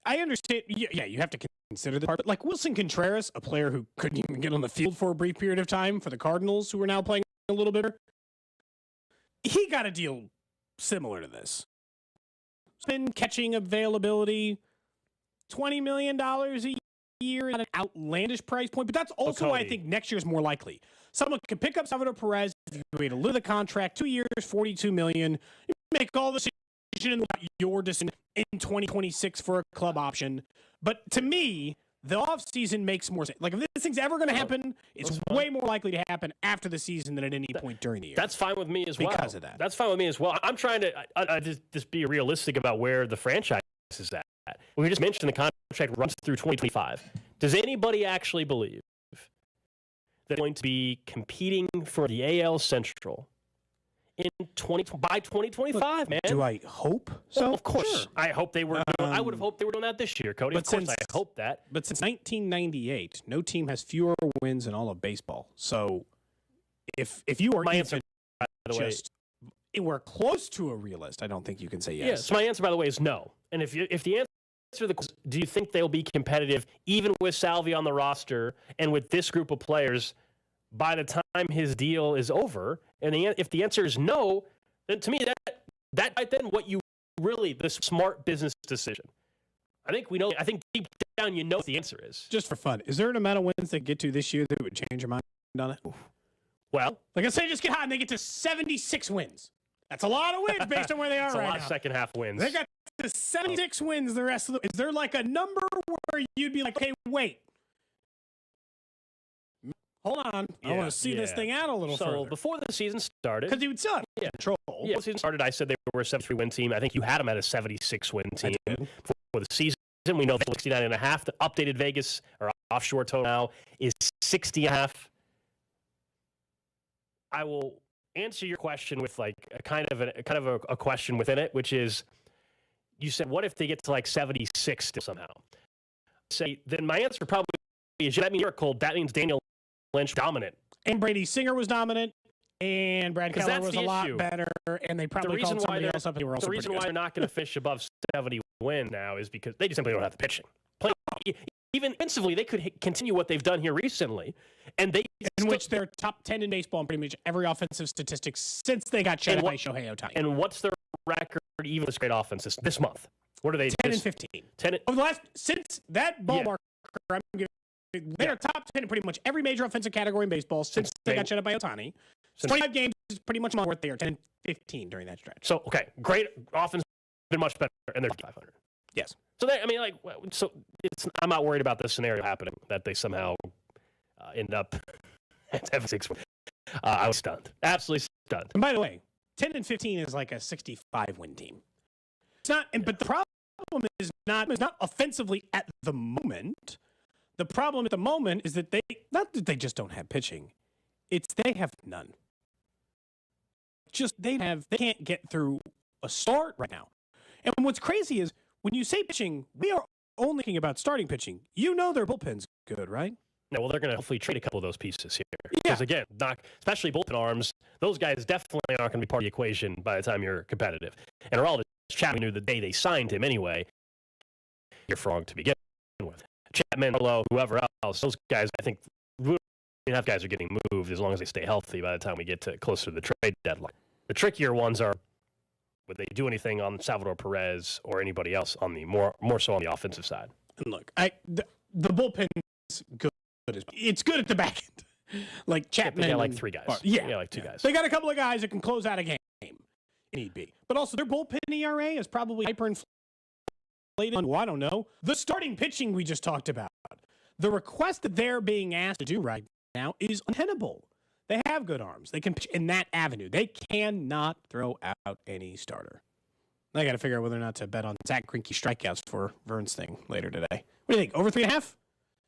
I understand. Yeah, you have to consider the part. But like Wilson Contreras, a player who couldn't even get on the field for a brief period of time for the Cardinals, who are now playing a little bit better, he got a deal similar to this. Spin catching availability, $20 million a year, not an outlandish price point, but that's also why I think next year's more likely. Someone can pick up Salvador Perez if you wait a little the contract, 2 years, $42 million. You make all the decision about your decision in 2026 for a club option. But to me, the offseason makes more sense. Like, if this thing's ever going to happen, it's way more likely to happen after the season than at any point during the year. That's fine with me as well. Because of that. That's fine with me as well. I'm trying to just be realistic about where the franchise is at. We just mentioned the contract runs through 2025. Does anybody actually believe that they're going to be competing for the AL Central by 2025, man? Do I hope so? Well, of course. Sure. I hope they were. I would have hoped they were doing that this year, Cody. Of course, I hope that. But since 1998, no team has fewer wins in all of baseball. So, if you are my answer, by the way, we're close to a realist, I don't think you can say yes. Yeah. So my answer, by the way, is no. And if the answer to the question, do you think they'll be competitive even with Salvi on the roster and with this group of players by the time his deal is over? And if the answer is no, then to me that right then what you really the smart business decision. I think we know. I think deep down you know what the answer is. Just for fun, is there an amount of wins they get to this year that would change your mind on it? Well, like I say, just get hot and they get to 76 wins. That's a lot of wins based on where they are right now. It's a lot of second half wins. They got to 76 wins the rest of the. Is there like a number where you'd be like, hey, wait. Hold on. I want to see this thing out a little further. So before the season started. Because he would still have control. Yeah, before the season started, I said they were a 73-win team. I think you had them at a 76-win team. For the season, we know 69.5. The updated Vegas or offshore total now is 60.5. I will answer your question with like a kind of a question within it, which is, you said, what if they get to like 76 still somehow? Say, then my answer probably is, that means miracle. That means Daniel Lynch dominant. And Brady Singer was dominant, and Brad Keller was a lot better, and they probably called somebody else up. The reason why they're not going to fish above 70 win now is because they just simply don't have the pitching. Even offensively, they could continue what they've done here recently, and which they're top 10 in baseball in pretty much every offensive statistic since they got shut by Shohei Ohtani. And what's their record even this great offense this month? What are they? 10 and 15. 10 over the last since that ballpark. I'm giving. They are top 10 in pretty much every major offensive category in baseball since they got shut out by Ohtani. 25 games is pretty much worth. They are 10 and 15 during that stretch. So, okay, great offense, been much better, and they're 500. Yes. So, I'm not worried about this scenario happening, that they somehow end up at 76. I was stunned. Absolutely stunned. And by the way, 10 and 15 is like a 65-win team. It's not, but the problem is not offensively at the moment. The problem at the moment is that they just don't have pitching. It's they have none. They can't get through a start right now. And what's crazy is when you say pitching, we are only thinking about starting pitching. You know their bullpen's good, right? No, well, they're going to hopefully trade a couple of those pieces here. Because again, especially bullpen arms, those guys definitely aren't going to be part of the equation by the time you're competitive. And Aroldis Chapman knew the day they signed him anyway. You're wrong to begin with. Chapman, whoever else, those guys, I think, enough guys are getting moved as long as they stay healthy by the time we get to closer to the trade deadline. The trickier ones are, would they do anything on Salvador Perez or anybody else on the more so on the offensive side? And look, the bullpen's good. It's good at the back end. Like Chapman. They got like three guys. Like two guys. They got a couple of guys that can close out a game if need be. But also their bullpen ERA is probably hyperinflated. Well, I don't know. The starting pitching we just talked about. The request that they're being asked to do right now is untenable. They have good arms. They can pitch in that avenue. They cannot throw out any starter. I got to figure out whether or not to bet on Zach Greinke strikeouts for Vern's thing later today. What do you think? Over 3.5?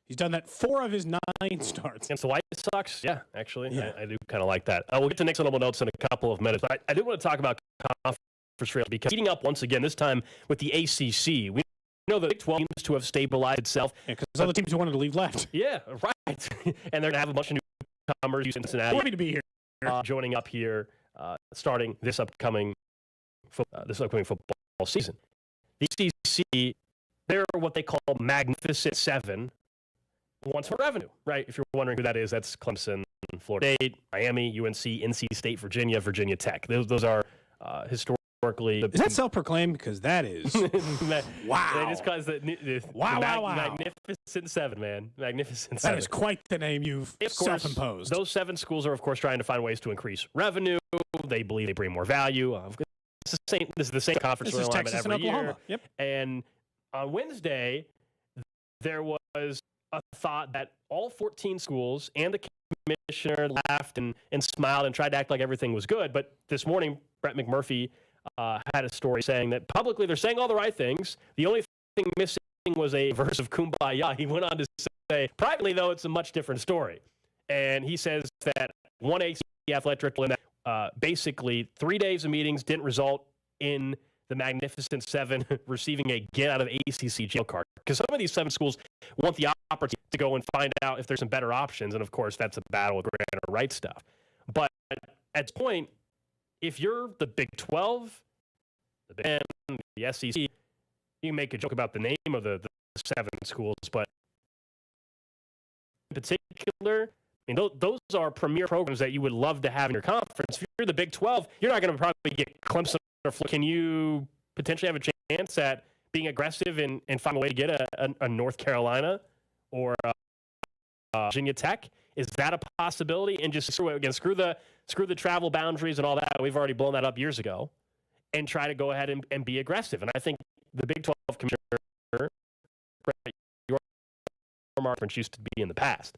He's done that 4 of his 9 starts. Against the White Sox? Yeah, actually. Yeah. I do kind of like that. We'll get to Nick's notable notes in a couple of minutes. But I do want to talk about conference rails because heating up once again, this time with the ACC. We know the Big 12 seems to have stabilized itself. Yeah, because other teams who wanted to leave left. Yeah, right. And they're going to have a bunch of newcomers, Cincinnati. Happy to be here. Joining up here, starting this upcoming football season. The ACC, they're what they call Magnificent Seven. Wants more revenue, right? If you're wondering who that is, that's Clemson, Florida State, Miami, UNC, NC State, Virginia Tech. Those are historically historically. Is that self-proclaimed? Because that is wow. They just call it the Magnificent Seven, man. Magnificent Seven. That is quite the name you've self-imposed. Those 7 schools are, of course, trying to find ways to increase revenue. They believe they bring more value. This is the same conference this is alignment Texas every and year. Oklahoma. Yep. And on Wednesday, there was a thought that all 14 schools and the commissioner laughed and smiled and tried to act like everything was good. But this morning, Brett McMurphy had a story saying that publicly they're saying all the right things. The only thing missing was a verse of Kumbaya. He went on to say, privately, though, it's a much different story. And he says that one AC athletic in that basically 3 days of meetings didn't result in the Magnificent Seven receiving a get out of ACC jail card. Because some of these 7 schools want the opportunity to go and find out if there's some better options. And of course, that's a battle of grant or right stuff. But at this point, if you're the Big 12, the Big 10, the SEC, you can make a joke about the name of the 7 schools, but in particular, I mean, those are premier programs that you would love to have in your conference. If you're the Big 12, you're not going to probably get Clemson or Florida. Can you potentially have a chance at being aggressive and find a way to get a North Carolina or Virginia Tech? Is that a possibility? And just screw the travel boundaries and all that. We've already blown that up years ago. And try to go ahead and be aggressive. And I think the Big 12 commissioner, your conference used to be in the past.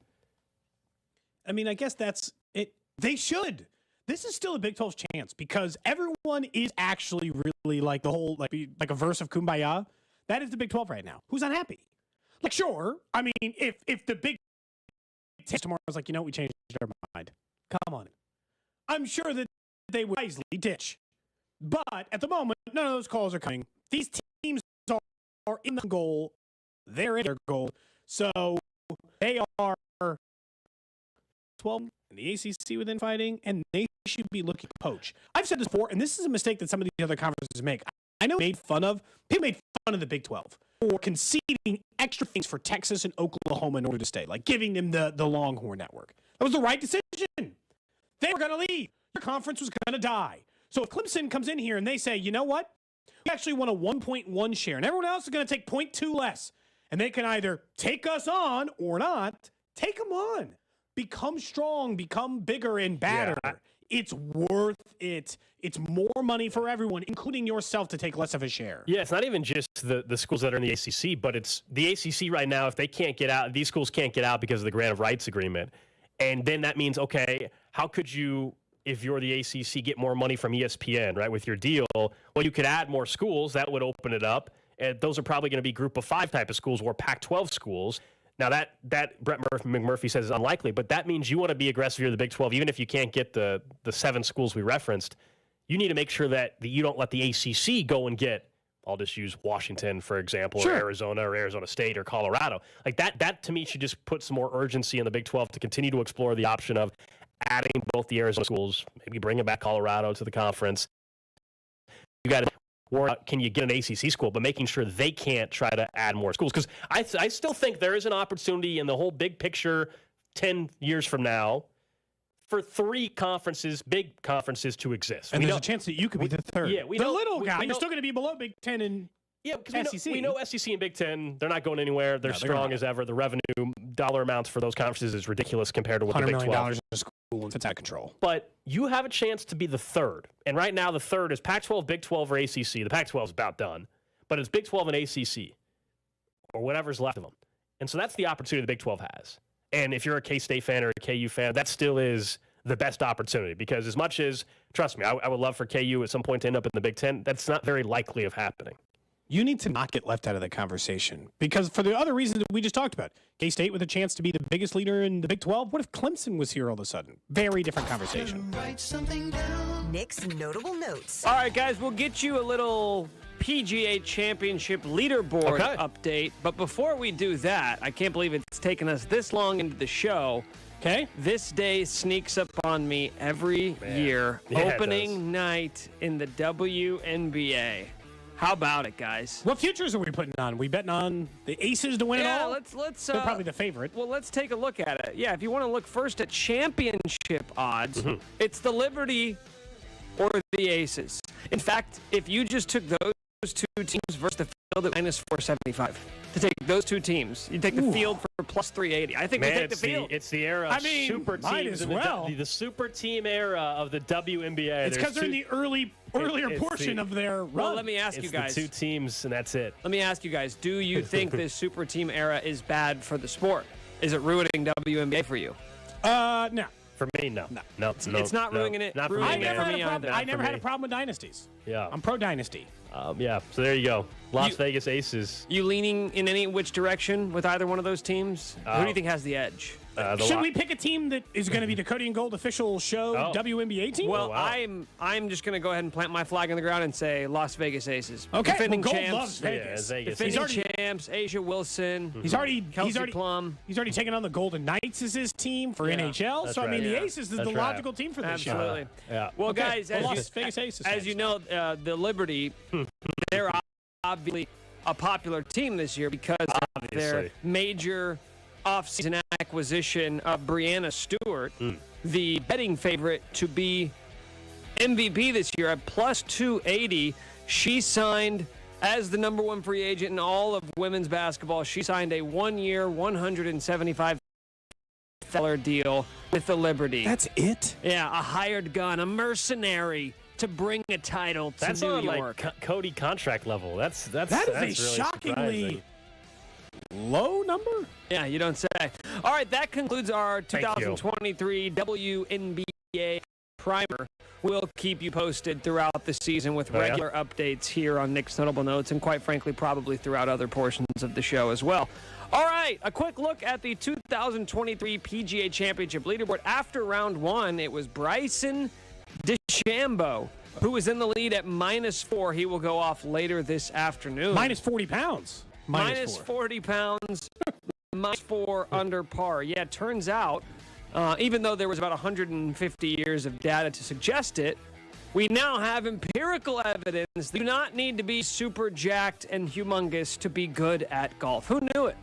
I mean, I guess that's it. They should. This is still a Big 12's chance because everyone is actually really like the whole, like a verse of Kumbaya. That is the Big 12 right now. Who's unhappy? Like, sure. I mean, if the Big 10 tomorrow was like, we changed our mind. Come on. I'm sure that they would wisely ditch. But at the moment, none of those calls are coming. These teams are in the goal. They're in their goal. So they are 12 in the ACC within fighting, and they should be looking to poach. I've said this before, and this is a mistake that some of the other conferences make. I know people made fun of the Big 12 for conceding extra things for Texas and Oklahoma in order to stay, like giving them the Longhorn Network. That was the right decision. They were going to leave. Your conference was going to die. So if Clemson comes in here and they say, you know what? We actually want a 1.1 share, and everyone else is going to take 0.2 less, and they can either take us on or not, take them on. Become strong, become bigger and badder. Yeah. It's worth it. It's more money for everyone, including yourself, to take less of a share. Yeah, it's not even just the schools that are in the ACC, but it's the ACC right now. If they can't get out, these schools can't get out because of the grant of rights agreement. And then that means, okay, how could you, if you're the ACC, get more money from ESPN, right, with your deal? Well, you could add more schools. That would open it up. And those are probably going to be group of 5 type of schools or Pac-12 schools. Now, that Brett McMurphy says is unlikely, but that means you want to be aggressive here in the Big 12, even if you can't get the 7 schools we referenced. You need to make sure that you don't let the ACC go and get, I'll just use Washington, for example, sure, or Arizona State or Colorado. Like that to me should just put some more urgency in the Big 12 to continue to explore the option of adding both the Arizona schools, maybe bringing back Colorado to the conference. You got to worry about, can you get an ACC school, but making sure they can't try to add more schools. Because I still think there is an opportunity in the whole big picture 10 years from now for 3 conferences, big conferences, to exist. And there's a chance that you could be the third. Yeah, the little guy. You're still going to be below Big 10 and SEC. We know SEC and Big 10, they're not going anywhere. They're strong as ever. The revenue dollar amounts for those conferences is ridiculous compared to what the Big 12. $100 million in a school, and it's out of control. But you have a chance to be the third. And right now, the third is Pac-12, Big 12, or ACC. The Pac-12 is about done. But it's Big 12 and ACC, or whatever's left of them. And so that's the opportunity the Big 12 has. And if you're a K-State fan or a KU fan, that still is the best opportunity. Because as much as, trust me, I would love for KU at some point to end up in the Big 10, that's not very likely of happening. You need to not get left out of the conversation because for the other reasons that we just talked about, K-State with a chance to be the biggest leader in the Big 12. What if Clemson was here all of a sudden? Very different conversation. Nick's notable notes. All right, guys, we'll get you a little PGA Championship leaderboard update. But before we do that, I can't believe it's taken us this long into the show. Okay. This day sneaks up on me every year. Yeah, opening night in the WNBA. How about it, guys? What futures are we putting on? We betting on the Aces to win it all? Let's. They're probably the favorite. Well, let's take a look at it. Yeah, if you want to look first at championship odds, it's the Liberty or the Aces. In fact, if you just took those two teams versus the field at minus 475, to take those two teams, you take the field for plus 380. I think we take the field. It's the era of super teams. The super team era of the WNBA. It's because they're in the earlier portion of their run. Well, let me ask you guys. The two teams, and that's it. Let me ask you guys, do you think this super team era is bad for the sport? Is it ruining WNBA for you? No. For me, no. It's not ruining it. Not for me. I never had a problem with dynasties. Yeah. I'm pro-dynasty. Yeah, so there you go. Las Vegas Aces. You leaning in any which direction with either one of those teams? Who do you think has the edge? Should we pick a team that is going to be the Cody and Gold official show WNBA team? Well, I'm just going to go ahead and plant my flag on the ground and say Las Vegas Aces. Okay, defending Gold champs, loves Vegas. Defending champs, Asia Wilson. He's already Plum. He's already taken on the Golden Knights as his team for NHL. So the Aces is the logical team for this show. Absolutely. Yeah. Well, guys, as you know, the Liberty, they're obviously a popular team this year because of their major offseason acquisition of Brianna Stewart, the betting favorite to be MVP this year at plus 280. She signed as the number one free agent in all of women's basketball. She signed a 1-year, $175 deal with the Liberty. That's it? Yeah, a hired gun, a mercenary to bring a title to New York. Like Cody contract level. That is a really shockingly low number. Yeah, you don't say. All right, that concludes our 2023 WNBA primer. We'll keep you posted throughout the season with regular updates here on Nick's Notable Notes and, quite frankly, probably throughout other portions of the show as well. All right, a quick look at the 2023 PGA Championship leaderboard. After round one, it was Bryson DeChambeau, who was in the lead at -4. He will go off later this afternoon. Minus 40 pounds. Minus 40 pounds, -4 under par. Yeah, it turns out, even though there was about 150 years of data to suggest it, we now have empirical evidence that you do not need to be super jacked and humongous to be good at golf. Who knew it?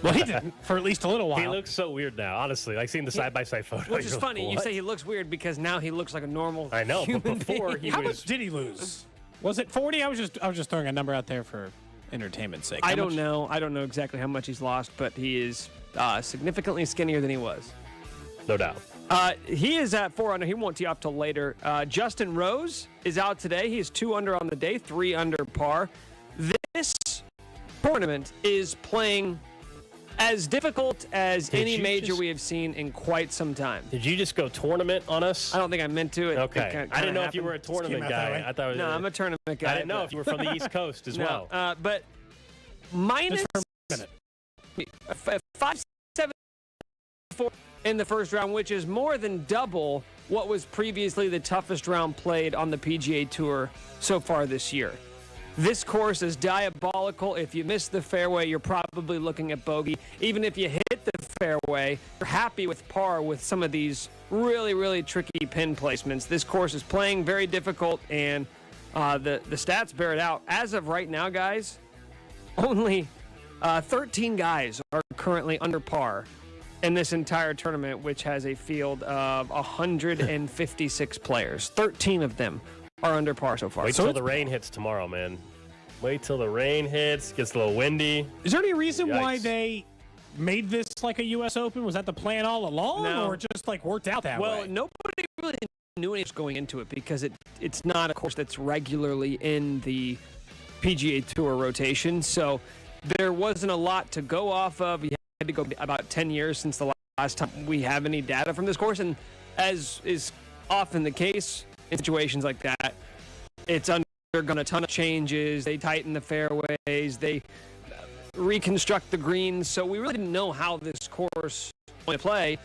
Well, he didn't for at least a little while. He looks so weird now, honestly. Like seeing the side-by-side photo. Which is funny. You say he looks weird because now he looks like a normal I know, human but before being. How much did he lose? Was it 40? I was just throwing a number out there for entertainment's sake. I don't know. I don't know exactly how much he's lost, but he is significantly skinnier than he was. No doubt. He is at 4 under. He won't tee off till later. Justin Rose is out today. He is 2 under on the day, 3 under par. This tournament is playing as difficult as any major we have seen in quite some time. Did you just go tournament on us? I don't think I meant to. Okay. I didn't know if you were a tournament guy. I thought. No, I'm a tournament guy. I didn't know if you were from the East Coast as well. But minus 5-7-4 in the first round, which is more than double what was previously the toughest round played on the PGA Tour so far this year. This course is diabolical. If you miss the fairway, you're probably looking at bogey. Even if you hit the fairway, you're happy with par with some of these really, really tricky pin placements. This course is playing very difficult, and the stats bear it out. As of right now, guys, only 13 guys are currently under par in this entire tournament, which has a field of 156 players. 13 of them are under par so far. Wait till the rain hits tomorrow, man. Wait till the rain hits, gets a little windy. Is there any reason why they made this like a U.S. Open? Was that the plan all along, or just like worked out that way? Well, nobody really knew anything going into it because it's not a course that's regularly in the PGA Tour rotation. So there wasn't a lot to go off of. You had to go about 10 years since the last time we have any data from this course. And as is often the case in situations like that, it's undergone a ton of changes. They tighten the fairways. They reconstruct the greens. So we really didn't know how this course would play.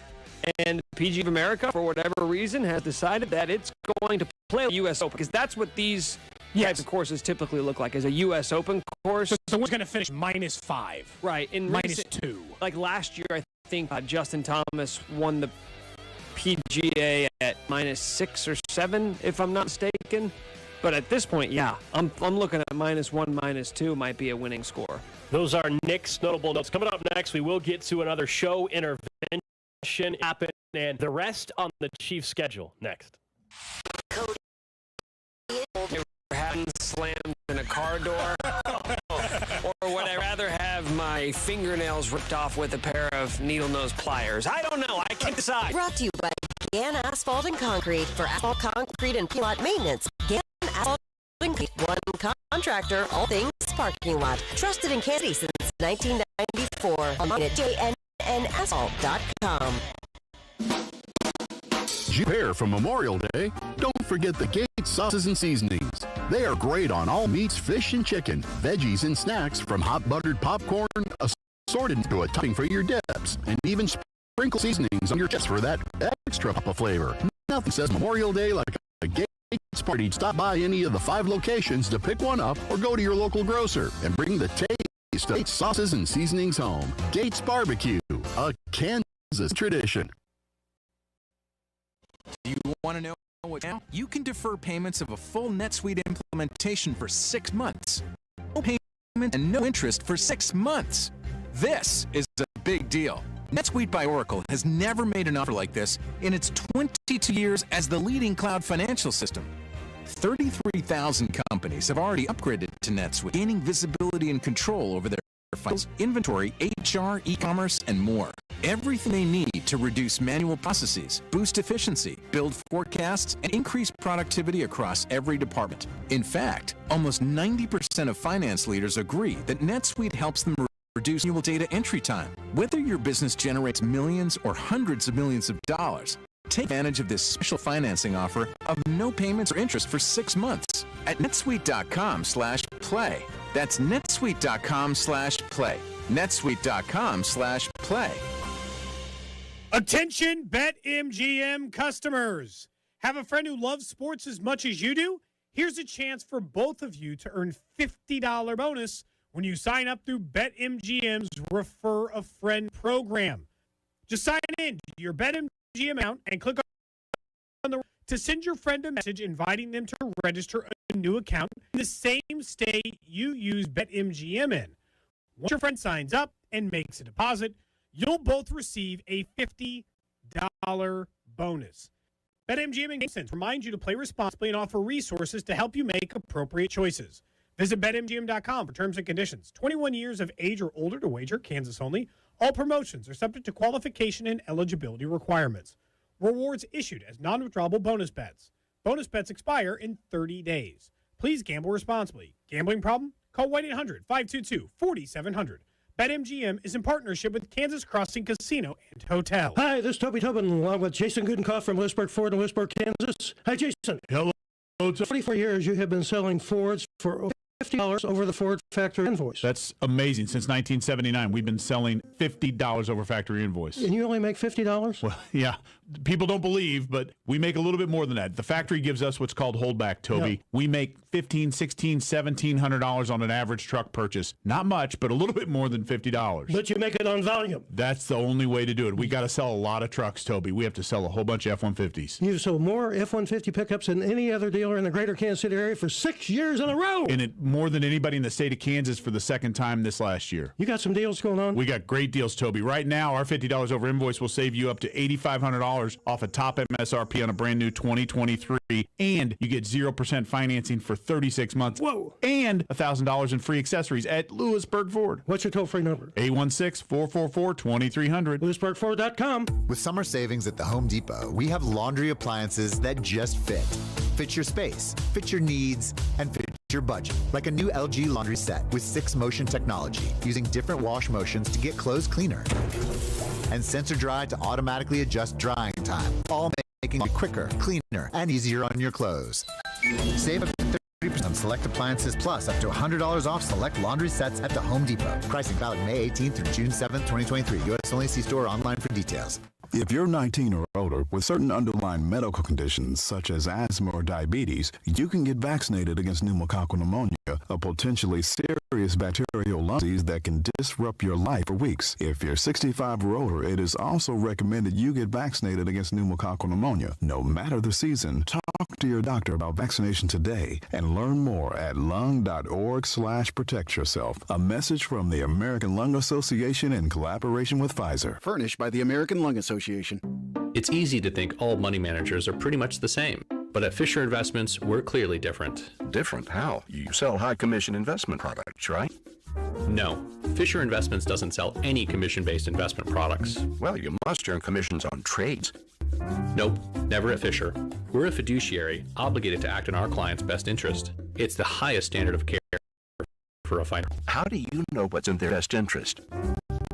And PGA of America, for whatever reason, has decided that it's going to play the U.S. Open because that's what these types of courses typically look like, as a U.S. Open course. So we're going to finish -5. Right. In -2. Like last year, I think Justin Thomas won the PGA at -6 or -7, if I'm not mistaken. But at this point, yeah, I'm looking at -1, -2 might be a winning score. Those are Nick's Notable Notes. Coming up next, we will get to another show intervention happen and the rest on the Chiefs schedule next. Cody slammed in a car door? Or would I rather have my fingernails ripped off with a pair of needle-nose pliers? I don't know. I can't decide. Brought to you by Gann Asphalt and Concrete. For asphalt, concrete, and parking lot maintenance, Gann Asphalt and Concrete. One contractor, all things parking lot. Trusted in Kansas City since 1994. Online at jnnasphalt.com. Prepare for Memorial Day. Don't forget the Gates sauces and seasonings. They are great on all meats, fish, and chicken, veggies, and snacks, from hot buttered popcorn, assorted into a topping for your dips, and even sprinkle seasonings on your chips for that extra pop of flavor. Nothing says Memorial Day like a Gates party. Stop by any of the 5 locations to pick one up, or go to your local grocer and bring the taste of Gates sauces and seasonings home. Gates Barbecue, a Kansas tradition. Do you want to know what now? You can defer payments of a full NetSuite implementation for 6 months. No payment and no interest for 6 months. This is a big deal. NetSuite by Oracle has never made an offer like this in its 22 years as the leading cloud financial system. 33,000 companies have already upgraded to NetSuite, gaining visibility and control over their files, inventory, HR, e-commerce, and more. Everything they need to reduce manual processes, boost efficiency, build forecasts, and increase productivity across every department. In fact, almost 90% of finance leaders agree that NetSuite helps them reduce manual data entry time. Whether your business generates millions or hundreds of millions of dollars, take advantage of this special financing offer of no payments or interest for 6 months at netsuite.com/play. That's netsuite.com/play. netsuite.com/play. Attention BetMGM customers. Have a friend who loves sports as much as you do? Here's a chance for both of you to earn $50 bonus when you sign up through BetMGM's Refer a Friend program. Just sign in to your BetMGM account and click on the to send your friend a message inviting them to register a new account in the same state you use BetMGM in. Once your friend signs up and makes a deposit, you'll both receive a $50 bonus. BetMGM and GameSense remind you to play responsibly and offer resources to help you make appropriate choices. Visit BetMGM.com for terms and conditions. 21 years of age or older to wager, Kansas only. All promotions are subject to qualification and eligibility requirements. Rewards issued as non-withdrawable bonus bets. Bonus bets expire in 30 days. Please gamble responsibly. Gambling problem? Call 1-800-522-4700. BetMGM is in partnership with Kansas Crossing Casino and Hotel. Hi, this is Toby Tobin along with Jason Gudenkoff from Lewisburg Ford in Lewisburg, Kansas. Hi, Jason. Hello. 44 years you have been selling Fords for $50 over the Ford factory invoice. That's amazing. Since 1979, we've been selling $50 over factory invoice. And you only make $50? Well, yeah. People don't believe, but we make a little bit more than that. The factory gives us what's called holdback, Toby. Yeah. We make $1,500, $1,600, $1,700 on an average truck purchase. Not much, but a little bit more than $50. But you make it on volume. That's the only way to do it. We got to sell a lot of trucks, Toby. We have to sell a whole bunch of F-150s. You've sold more F-150 pickups than any other dealer in the greater Kansas City area for 6 years in a row. And it more than anybody in the state of Kansas for the second time this last year. You got some deals going on? We got great deals, Toby. Right now, our $50 over invoice will save you up to $8,500 off a top MSRP on a brand new 2023, and you get 0% financing for 36 months. Whoa! And $1,000 in free accessories at Lewisburg Ford. What's your toll-free number? 816-444-2300. LewisburgFord.com. With summer savings at the Home Depot, we have laundry appliances that just fit. Fit your space, fit your needs, and fit your budget. Like a new LG laundry set with 6 motion technology, using different wash motions to get clothes cleaner. And sensor dry to automatically adjust drying time, all making it quicker, cleaner, and easier on your clothes. Save up to 30% on select appliances, plus up to $100 off select laundry sets at the Home Depot. Pricing valid May 18th through June 7th, 2023. U.S. only. See store or online for details. If you're 19 or older with certain underlying medical conditions such as asthma or diabetes, you can get vaccinated against pneumococcal pneumonia, a potentially serious bacterial lung disease that can disrupt your life for weeks. If you're 65 or older, it is also recommended you get vaccinated against pneumococcal pneumonia. No matter the season, talk to your doctor about vaccination today and learn more at lung.org/protect yourself. A message from the American Lung Association in collaboration with Pfizer. Furnished by the American Lung Association. It's easy to think all money managers are pretty much the same. But at Fisher Investments, we're clearly different. Different? How? You sell high commission investment products, right? No, Fisher Investments doesn't sell any commission-based investment products. Well, you must earn commissions on trades. Nope, never at Fisher. We're a fiduciary, obligated to act in our client's best interest. It's the highest standard of care for a financial. How do you know what's in their best interest?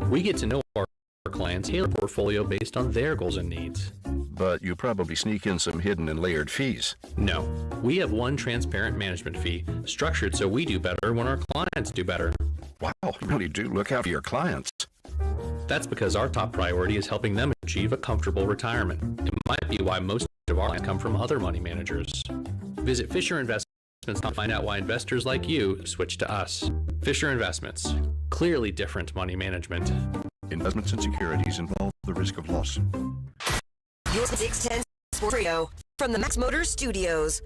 We get to know our clients' tailor portfolio based on their goals and needs. But you probably sneak in some hidden and layered fees. No, we have one transparent management fee, structured so we do better when our clients do better. Wow, you really do look out for your clients. That's because our top priority is helping them achieve a comfortable retirement. It might be why most of our clients come from other money managers. Visit Fisher Investments to find out why investors like you switch to us. Fisher Investments, clearly different money management. Investments and securities involve the risk of loss. Your 610 Sports Radio from the Max Motors Studios.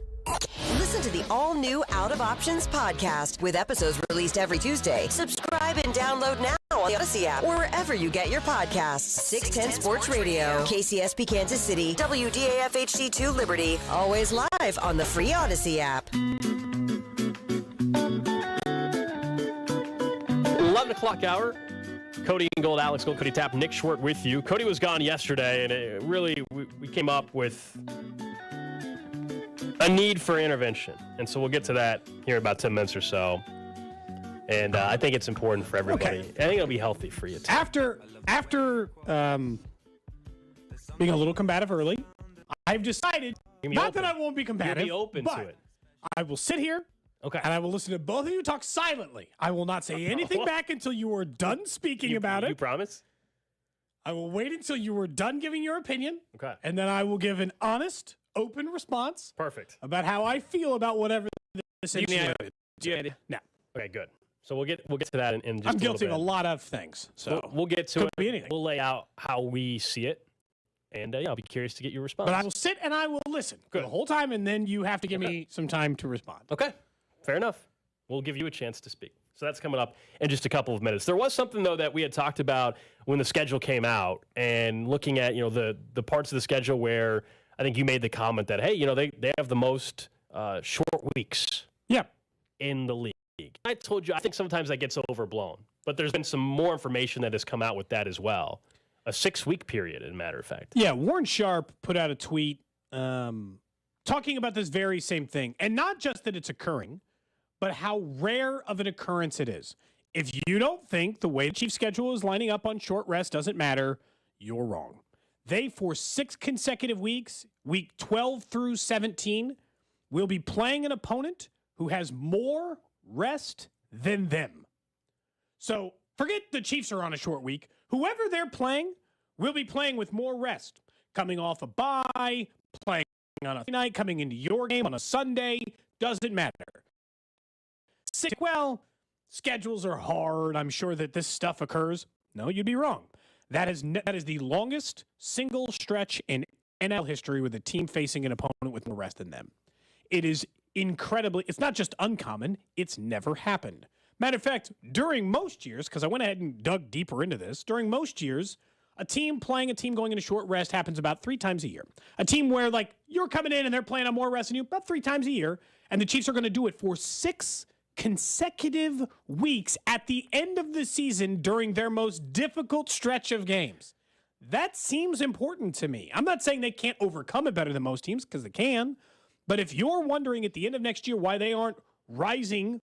Listen to the all-new Out of Options podcast with episodes released every Tuesday. Subscribe and download now on the Odyssey app or wherever you get your podcasts. 610 Sports Radio, KCSP Kansas City, WDAF HD2 Liberty. Always live on the free Odyssey app. 11 o'clock hour. Cody and Gold, Alex Gold, Cody Tapp, Nick Schwartz with you. Cody was gone yesterday, and it really, we came up with a need for intervention. And so we'll get to that here in about 10 minutes or so. And I think it's important for everybody. Okay. I think it'll be healthy for you, too. After being a little combative early, I've decided, not that I won't be combative, you'll be open but to it. I will sit here. Okay. And I will listen to both of you talk silently. I will not say anything back until you are done speaking about it. You promise? I will wait until you are done giving your opinion. Okay. And then I will give an honest, open response. Perfect. About how I feel about whatever this is. No. Okay, good. So we'll get to that in just I'm guilty of a lot of things. So we'll get to could it. Be anything. We'll lay out how we see it. And I'll be curious to get your response. But I will sit and I will listen the whole time, and then you have to give me some time to respond. Okay. Fair enough. We'll give you a chance to speak. So that's coming up in just a couple of minutes. There was something, though, that we had talked about when the schedule came out and looking at, the parts of the schedule where I think you made the comment that, hey, they have the most short weeks in the league. I told you, I think sometimes that gets overblown. But there's been some more information that has come out with that as well. A 6-week period, as a matter of fact. Yeah, Warren Sharp put out a tweet talking about this very same thing. And not just that it's occurring, but how rare of an occurrence it is. If you don't think the way the Chiefs' schedule is lining up on short rest doesn't matter, you're wrong. They, for 6 consecutive weeks, week 12 through 17, will be playing an opponent who has more rest than them. So forget the Chiefs are on a short week. Whoever they're playing will be playing with more rest. Coming off a bye, playing on a night, coming into your game on a Sunday, doesn't matter. Well, schedules are hard. I'm sure that this stuff occurs. No, you'd be wrong. That is the longest single stretch in NL history with a team facing an opponent with more rest than them. It is incredibly, it's not just uncommon, it's never happened. Matter of fact, during most years, because I went ahead and dug deeper into this, during most years, a team playing a team going into short rest happens about 3 times a year. A team where, you're coming in and they're playing on more rest than you, about 3 times a year, and the Chiefs are going to do it for 6 consecutive weeks at the end of the season during their most difficult stretch of games. That seems important to me. I'm not saying they can't overcome it better than most teams, because they can, but if you're wondering at the end of next year why they aren't rising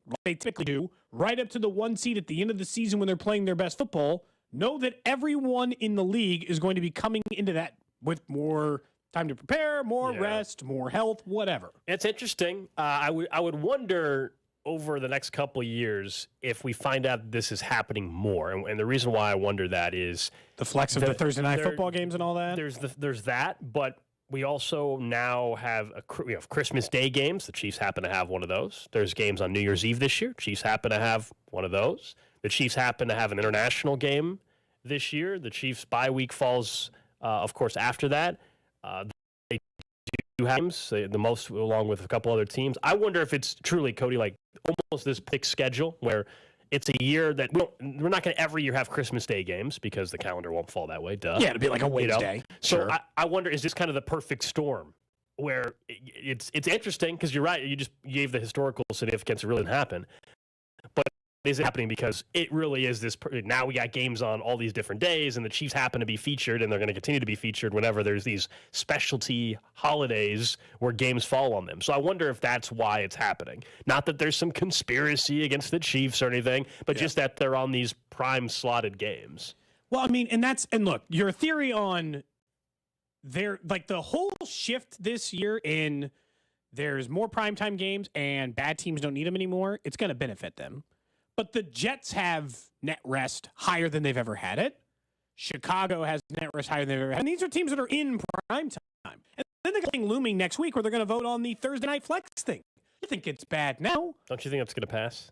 like they typically do, right up to the 1 seed at the end of the season when they're playing their best football, know that everyone in the league is going to be coming into that with more time to prepare, more rest, more health, whatever. It's interesting. I would wonder over the next couple of years if we find out this is happening more. And the reason why I wonder that is the flex of the Thursday night football games and all that. There's that, but we also now have we have Christmas Day games. The Chiefs happen to have one of those. There's games on New Year's Eve this year. Chiefs happen to have one of those. The Chiefs happen to have an international game this year. The Chiefs' bye week falls, of course, after that. They do have games, the most along with a couple other teams. I wonder if it's truly, Cody, almost this big schedule where it's a year that we're not going to every year have Christmas Day games because the calendar won't fall that way. Duh. Yeah, it'd be like a Wednesday. So sure. I wonder, is this kind of the perfect storm where it's interesting because you're right. You just gave the historical significance. It really didn't happen. But is it happening because it really is this? Now we got games on all these different days, and the Chiefs happen to be featured, and they're going to continue to be featured whenever there's these specialty holidays where games fall on them. So I wonder if that's why it's happening. Not that there's some conspiracy against the Chiefs or anything, but just that they're on these prime slotted games. Well, I mean, and look, your theory on the whole shift this year in there's more primetime games and bad teams don't need them anymore, it's going to benefit them. But the Jets have net rest higher than they've ever had it. Chicago has net rest higher than they've ever had. And these are teams that are in prime time. And then they got a thing looming next week where they're going to vote on the Thursday night flex thing. You think it's bad now? Don't you think that's going to pass?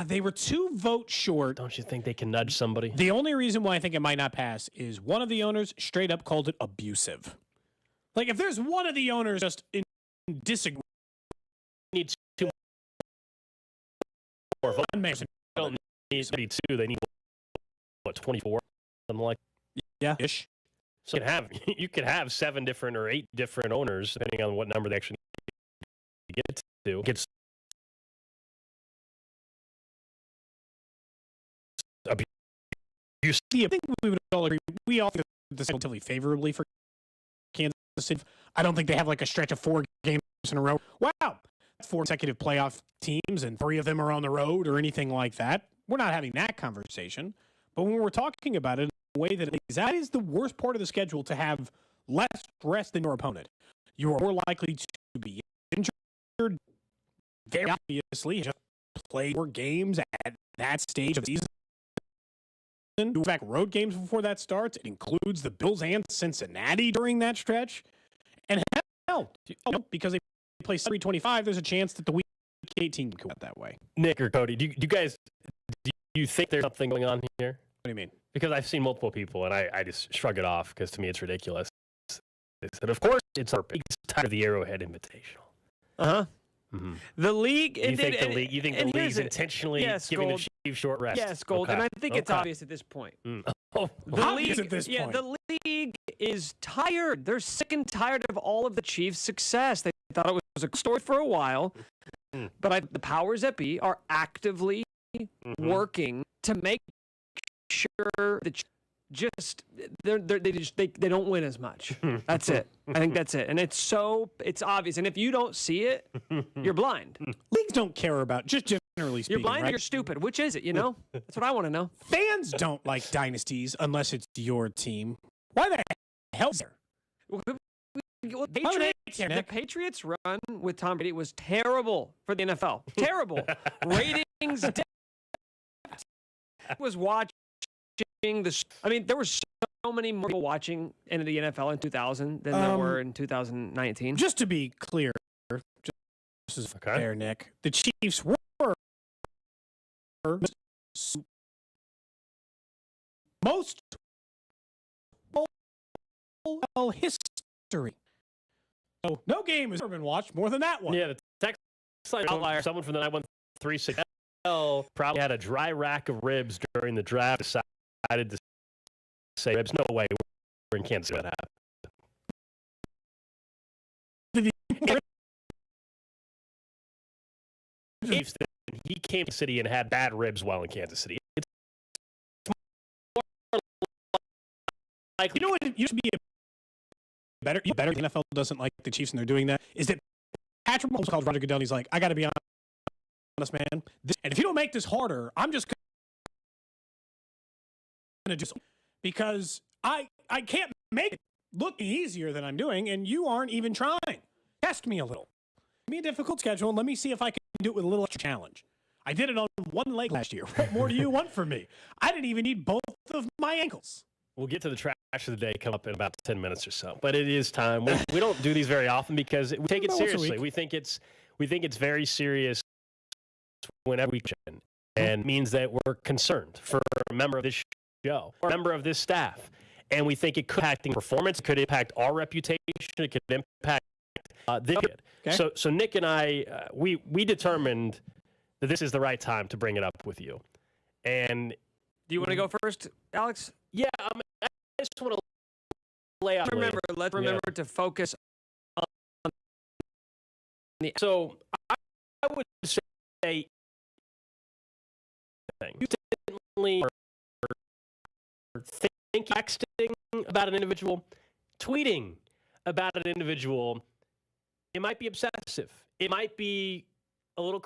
They were 2 votes short. Don't you think they can nudge somebody? The only reason why I think it might not pass is one of the owners straight up called it abusive. Like, if there's one of the owners just in disagreement, needs 2 more votes. They don't need 32. They need, 24? Something like ish. So you could have 7 different or 8 different owners, depending on what number they actually get to. I think we would all agree. We all think this is relatively favorably for Kansas City. I don't think they have like a stretch of 4 games in a row. Wow, 4 consecutive playoff teams and 3 of them are on the road or anything like that. We're not having that conversation. But when we're talking about it in a way that is the worst part of the schedule, to have less rest than your opponent. You are more likely to be injured. Very obviously, just play more games at that stage of the season. In fact, road games before that starts. It includes the Bills and Cincinnati during that stretch. And hell, because they play 325, there's a chance that the Week 18 can go out that way. Nick or Cody, do you think there's something going on here? What do you mean? Because I've seen multiple people, and I just shrug it off because to me it's ridiculous. And of course, it's our big tired of the Arrowhead Invitational. Uh-huh. Mm-hmm. The league. You think the league's intentionally giving the Chiefs short rest? Yes, Gold. Okay. And I think it's obvious at this point. Obvious at this point. The league is tired. They're sick and tired of all of the Chiefs' success. They thought it was a story for a while, but the powers that be are actively working to make sure that they don't win as much. That's it. I think that's it. And it's obvious. And if you don't see it, you're blind. Leagues don't care about, just generally speaking, you're blind right? or you're stupid. Which is it, you know? That's what I want to know. Fans don't like dynasties unless it's your team. Why the hell is there? The Patriots run with Tom Brady was terrible for the NFL. Terrible. Ratings dipped. Was watching there were so many more people watching in the NFL in 2000 than there were in 2019. Just to be clear, this is fair, Nick. The Chiefs were most history. So no game has ever been watched more than that one. Yeah, the text outlier. Someone from the 913 probably had a dry rack of ribs during the draft. Decided to say ribs. No way. We're in Kansas City. That happened. He came to the city and had bad ribs while in Kansas City. It's more like, you know what? It used to be better. The NFL doesn't like the Chiefs, and they're doing that. Is that Patrick Mahomes called Roger Goodell? He's like, I got to be honest, man. And if you don't make this harder, I'm just going to do something. Because I can't make it look easier than I'm doing, and you aren't even trying. Test me a little. Give me a difficult schedule, and let me see if I can do it with a little extra challenge. I did it on one leg last year. What more do you want from me? I didn't even need both of my ankles. We'll get to the trash of the day come up in about 10 minutes or so. But it is time. We don't do these very often because we take it seriously. We think it's very serious whenever we can, and means that we're concerned for a member of this show or a member of this staff. And we think it could impact performance, it could impact our reputation, it could impact this kid. Okay. So Nick and I, we determined that this is the right time to bring it up with you. And do you want to go first, Alex? Yeah, I just want to lay out. Let's remember to focus on So I would say you certainly are texting about an individual, tweeting about an individual. It might be obsessive. It might be a little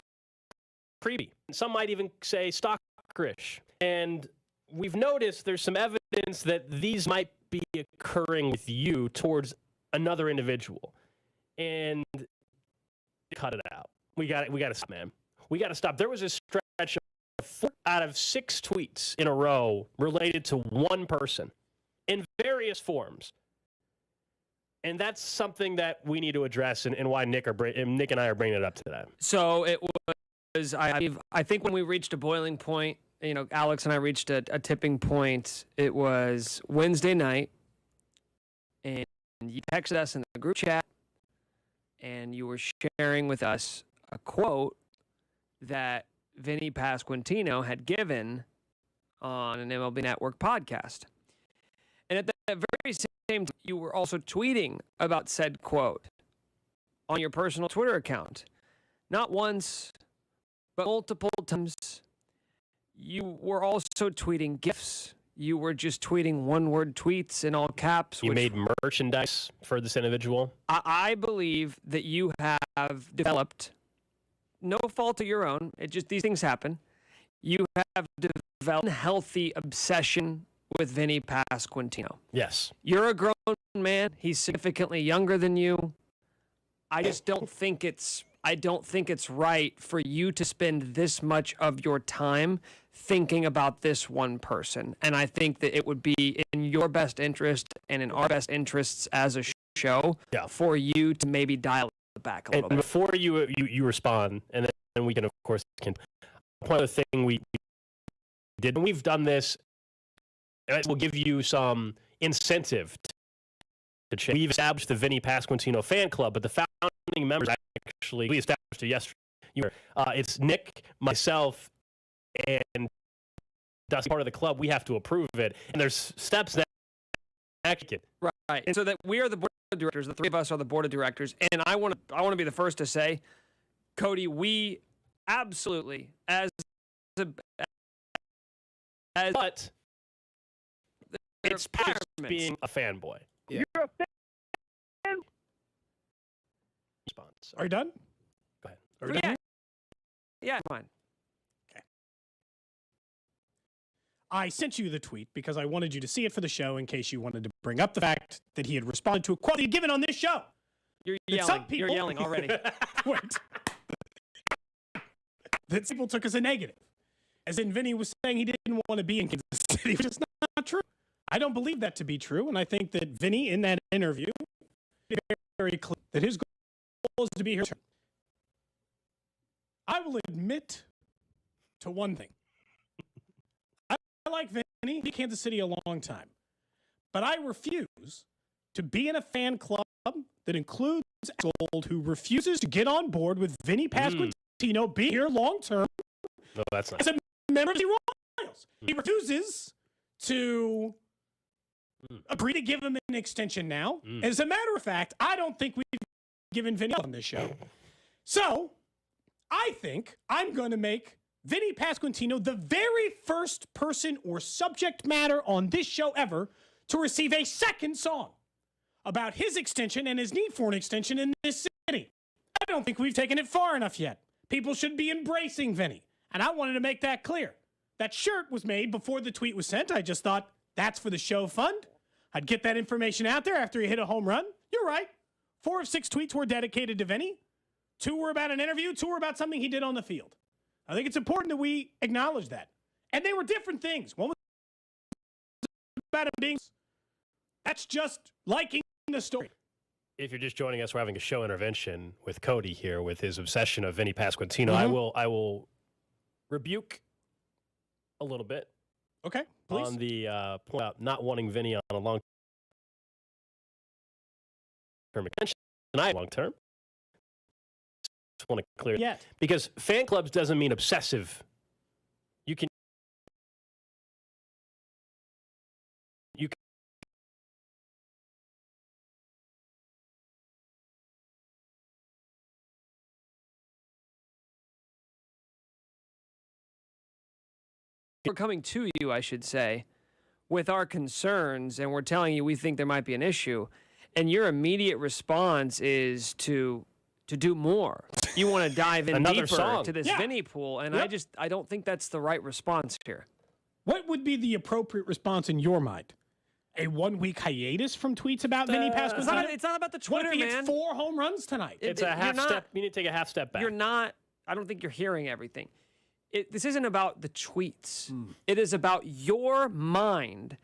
creepy. Some might even say stalkerish. And we've noticed there's some evidence that these might be occurring with you towards another individual. And cut it out. We got to stop, man. We got to stop. There was a stretch of 4 out of 6 tweets in a row related to one person in various forms. And that's something that we need to address, and why Nick and I are bringing it up today. So it was, I think when we reached a boiling point, Alex and I reached a tipping point. It was Wednesday night, and you texted us in the group chat, and you were sharing with us a quote that Vinny Pasquantino had given on an MLB Network podcast. And at that very same time, you were also tweeting about said quote on your personal Twitter account. Not once, but multiple times. You were also tweeting GIFs. You were just tweeting one-word tweets in all caps. You made merchandise for this individual? I believe that you have developed, no fault of your own, these things happen. You have developed a healthy obsession with Vinny Pasquantino. Yes. You're a grown man. He's significantly younger than you. I just don't think it's right for you to spend this much of your time thinking about this one person. And I think that it would be in your best interest and in our best interests as a show for you to maybe dial it back a little bit. Before you respond, and then we can, of course, point out the thing we did. And we've done this, and we'll give you some incentive to check. We've established the Vinny Pasquantino fan club, but the founding members actually, we established it yesterday. It's Nick, myself, and Dusty, part of the club. We have to approve it, and there's steps that actually right. And so that we are the board of directors. The three of us are the board of directors, and I want to be the first to say, Cody, we absolutely but it's past being a fanboy. Yeah. You're a fan. Response. Are you done? Go ahead. Are we done? Yeah, fine. Okay. I sent you the tweet because I wanted you to see it for the show in case you wanted to bring up the fact that he had responded to a quote he had given on this show. You're yelling. You're yelling already. Wait. That people took as a negative. As in Vinny was saying he didn't want to be in Kansas City, which is not true. I don't believe that to be true, and I think that Vinny, in that interview, made it very clear that his goal is to be here. I will admit to one thing. I like Vinny, in Kansas City a long time, but I refuse to be in a fan club that includes Gold, who refuses to get on board with Vinny Pasquantino being here long term. No, that's not. As a member of the Royals, he refuses to agree to give him an extension now. As a matter of fact, I don't think we've given Vinny on this show. So, I think I'm going to make Vinny Pasquantino the very first person or subject matter on this show ever to receive a second song about his extension and his need for an extension in this city. I don't think we've taken it far enough yet. People should be embracing Vinny. And I wanted to make that clear. That shirt was made before the tweet was sent. I just thought that's for the show fund. I'd get that information out there after he hit a home run. You're right. 4 of 6 tweets were dedicated to Vinny. 2 were about an interview. 2 were about something he did on the field. I think it's important that we acknowledge that. And they were different things. One was about him being... That's just liking the story. If you're just joining us, we're having a show intervention with Cody here with his obsession of Vinny Pasquantino. I will rebuke a little bit. Okay, please. On the point about not wanting Vinny on a long-term extension. And I long-term. Just want to clear it. Because fan clubs doesn't mean obsessive. You can we're coming to you, I should say, with our concerns, and we're telling you we think there might be an issue, and your immediate response is to do more. You want to dive in Another deeper song. to this Yeah. Vinny pool, and Yep. I don't think that's the right response here. What would be the appropriate response in your mind? A 1-week hiatus from tweets about Vinny Pasquantino? It's not about the What Twitter, if he hits man. 4 home runs tonight? It's a you're half not- step. You need to take a half step back. You're not. I don't think you're hearing everything. This isn't about the tweets. It is about your mind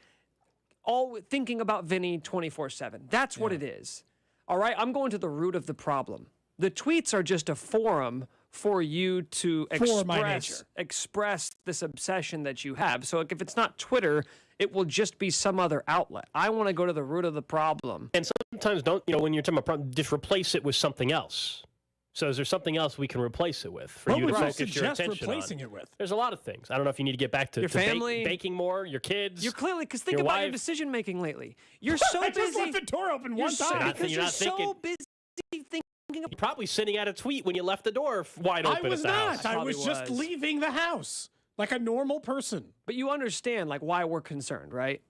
all thinking about Vinny 24/7. That's what it is. All right? I'm going to the root of the problem. The tweets are just a forum for you to For my nature. express this obsession that you have. So if it's not Twitter, it will just be some other outlet. I want to go to the root of the problem. And sometimes when you're talking about problem, just replace it with something else. So is there something else we can replace it with for What you to would you focus your suggest attention replacing on? it with? There's a lot of things. I don't know if you need to get back to Your family. baking more, your kids. You're clearly, because think your about your wife. decision making lately. You're so I busy. just left the door open one time. Because you're so busy thinking You're probably sending out a tweet when you left the door wide open. I was at the not. house. I was just leaving the house like a normal person. But you understand why we're concerned, right?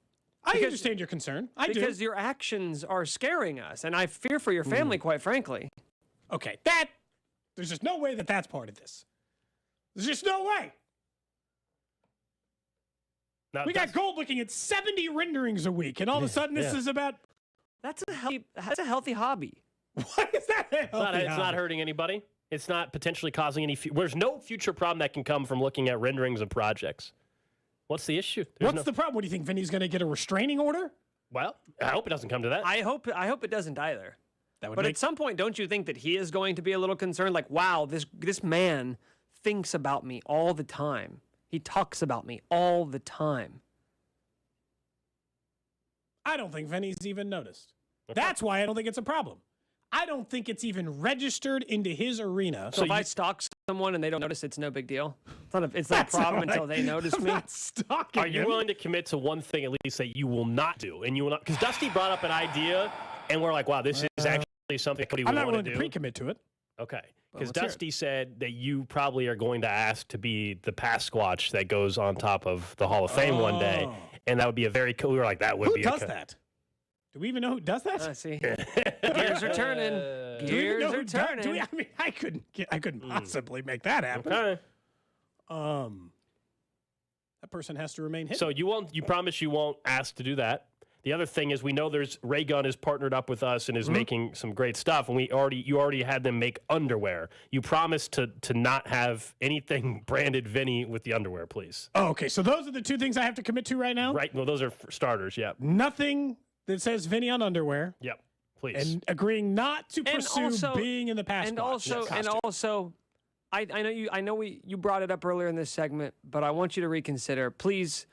I understand your concern. I do. Because your actions are scaring us, and I fear for your family, quite frankly. Okay, there's just no way that that's part of this. There's just no way. Now, We got Gold looking at 70 renderings a week, and all of a sudden this is about... That's a healthy hobby. What is that? It's not hurting anybody. It's not potentially causing any... There's no future problem that can come from looking at renderings of projects. What's the issue? What's the problem? What do you think? Vinny's going to get a restraining order? Well, I hope it doesn't come to that. I hope it doesn't either. That would But make... at some point, don't you think that he is going to be a little concerned? Like, wow, this man thinks about me all the time. He talks about me all the time. I don't think Vinny's even noticed. That's why I don't think it's a problem. I don't think it's even registered into his arena. So if I stalk someone and they don't notice, it's no big deal. It's not a problem until they notice me. Not stalking Are you him. willing to commit to one thing at least that you will not do? And you will not... Because Dusty brought up an idea, and we're like, wow, this is actually something Cody would I'm not want willing to to do. pre-commit to it. Okay. Well, Because let's hear Dusty said that you probably are going to ask to be the pass squatch that goes on top of the Hall of Fame one day. And that would be a very cool... We were like, that would Who be does that? Do we even know who does that? See. Gears are turning. Do we even know Gears who are does- turning. I mean, I couldn't possibly make that happen. Okay. That person has to remain hidden. So you promise you won't ask to do that. The other thing is we know Ray Gun is partnered up with us and is making some great stuff, and you already had them make underwear. You promised to not have anything branded Vinny with the underwear, please. Oh, okay, so those are the two things I have to commit to right now? Right. Well, those are starters. Yeah. Nothing that says Vinny on underwear. Yep. Please. And agreeing not to pursue also- being in the past. And also, I know you brought it up earlier in this segment, but I want you to reconsider. Please,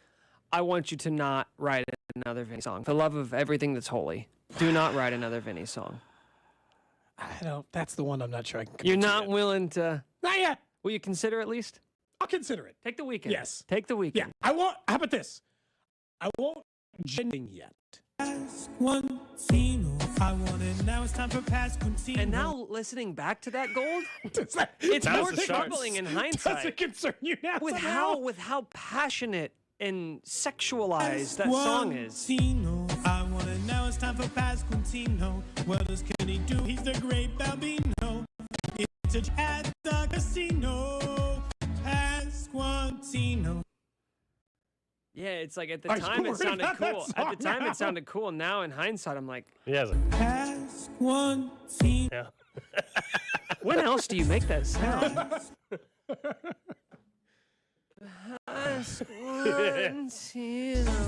I want you to not write another Vinny song. For the love of everything that's holy, do not write another Vinny song. That's the one I'm not sure I can commit You're to not yet. willing to... Not yet. Will you consider at least? I'll consider it. Take the weekend. Yes. Take the weekend. Yeah. How about this? I won't judging yet. Now it's time for Pasquantino. And now listening back to that, Gold, it's That more was a troubling in hindsight. Does it concern you now? with somehow? how passionate and sexualized that song is. I want it now. It's time for Pasquantino. What does Kenny do? He's the great Bambino. It's at the casino. Pasquantino. Yeah, it's like at the Are you time it worried sounded about that cool. At song the time now? it sounded cool. Now in hindsight, I'm like, Yeah. Pasquantino. Yeah. when else do you make that sound?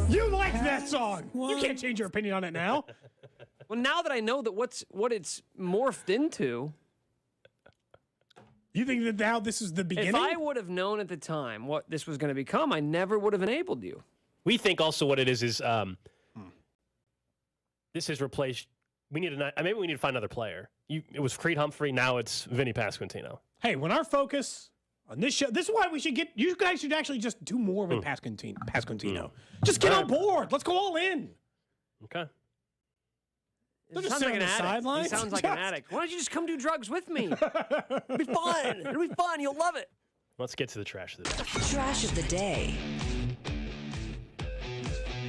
You like that song. You can't change your opinion on it now. Well, now that I know that what it's morphed into, You think that now this is the beginning? if I would have known at the time what this was going to become, I never would have enabled you. We think also what it is this has replaced. Maybe we need to find another player. It was Creed Humphrey. Now it's Vinny Pasquantino. Hey, when our focus on this show, this is why we should get. You guys should actually just do more with Pasquantino. Just get on board. Let's go all in. Okay. They're It just sounds like sitting an on the addict. sidelines. He sounds like an addict. Why don't you just come do drugs with me? It'll be fun. It'll be fun. You'll love it. Let's get to the trash of the day. Trash of the day.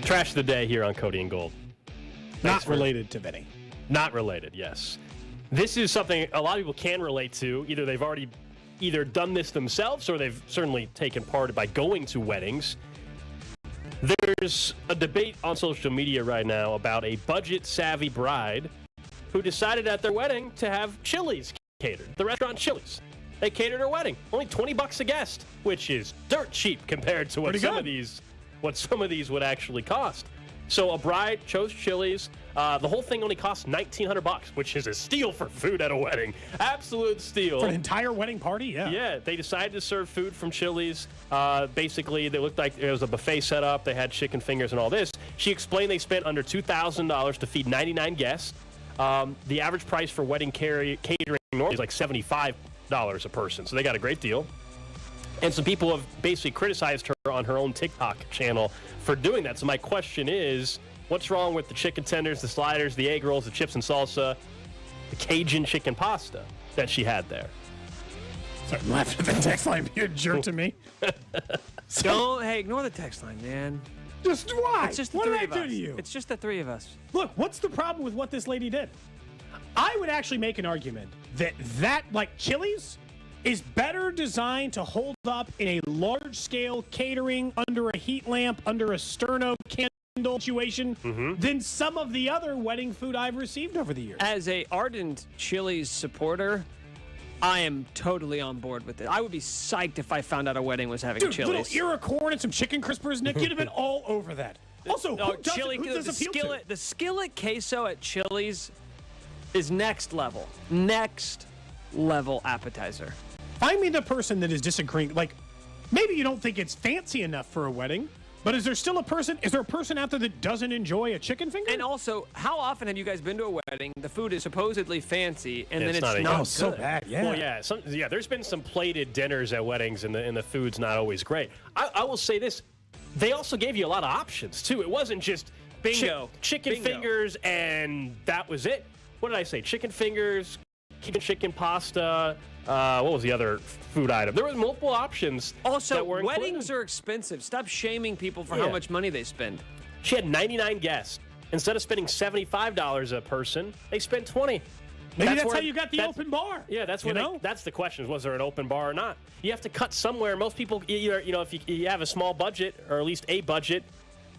Trash of the day here on Cody and Gold. Not related to Vinny. Not related, yes. This is something a lot of people can relate to. Either they've already done this themselves or they've certainly taken part by going to weddings. There's a debate on social media right now about a budget-savvy bride who decided at their wedding to have Chili's catered. The restaurant Chili's. They catered her wedding. Only $20 a guest, which is dirt cheap compared to what some of these would actually cost. So a bride chose Chili's. The whole thing only cost $1,900, which is a steal for food at a wedding. Absolute steal. For an entire wedding party, yeah. Yeah, they decided to serve food from Chili's. Basically, they looked like it was a buffet set up. They had chicken fingers and all this. She explained they spent under $2,000 to feed 99 guests. The average price for wedding catering normally is like $75 a person, so they got a great deal. And some people have basically criticized her on her own TikTok channel for doing that. So my question is, what's wrong with the chicken tenders, the sliders, the egg rolls, the chips and salsa, the Cajun chicken pasta that she had there? Sorry, I'm laughing at the text line being a jerk to me. Ignore the text line, man. Just why? It's just the what three did of I do us. to you? It's just the three of us. Look, what's the problem with what this lady did? I would actually make an argument that like Chili's is better designed to hold up in a large-scale catering under a heat lamp, under a sterno candle situation than some of the other wedding food I've received over the years. As a ardent Chili's supporter, I am totally on board with it. I would be psyched if I found out a wedding was having a Chili's. Little Era corn and some chicken crispers, Nick, you'd have been all over that. Also, who does appeal to? The skillet queso at Chili's is next level. Next level appetizer. Find me the person that is disagreeing. Like, maybe you don't think it's fancy enough for a wedding, but is there still a person? Is there a person out there that doesn't enjoy a chicken finger? And also, how often have you guys been to a wedding? The food is supposedly fancy, and then it's not good. so bad. Yeah. Well, yeah. There's been some plated dinners at weddings, and the food's not always great. I will say this: they also gave you a lot of options too. It wasn't just chicken fingers, and that was it. What did I say? Chicken fingers, chicken pasta. What was the other food item? There was multiple options. Also, that were weddings are expensive. Stop shaming people for how much money they spend. She had 99 guests. Instead of spending $75 a person, they spent $20. Maybe that's how you got the open bar. Yeah, that's that's the question: was there an open bar or not? You have to cut somewhere. Most people, if you have a small budget or at least a budget,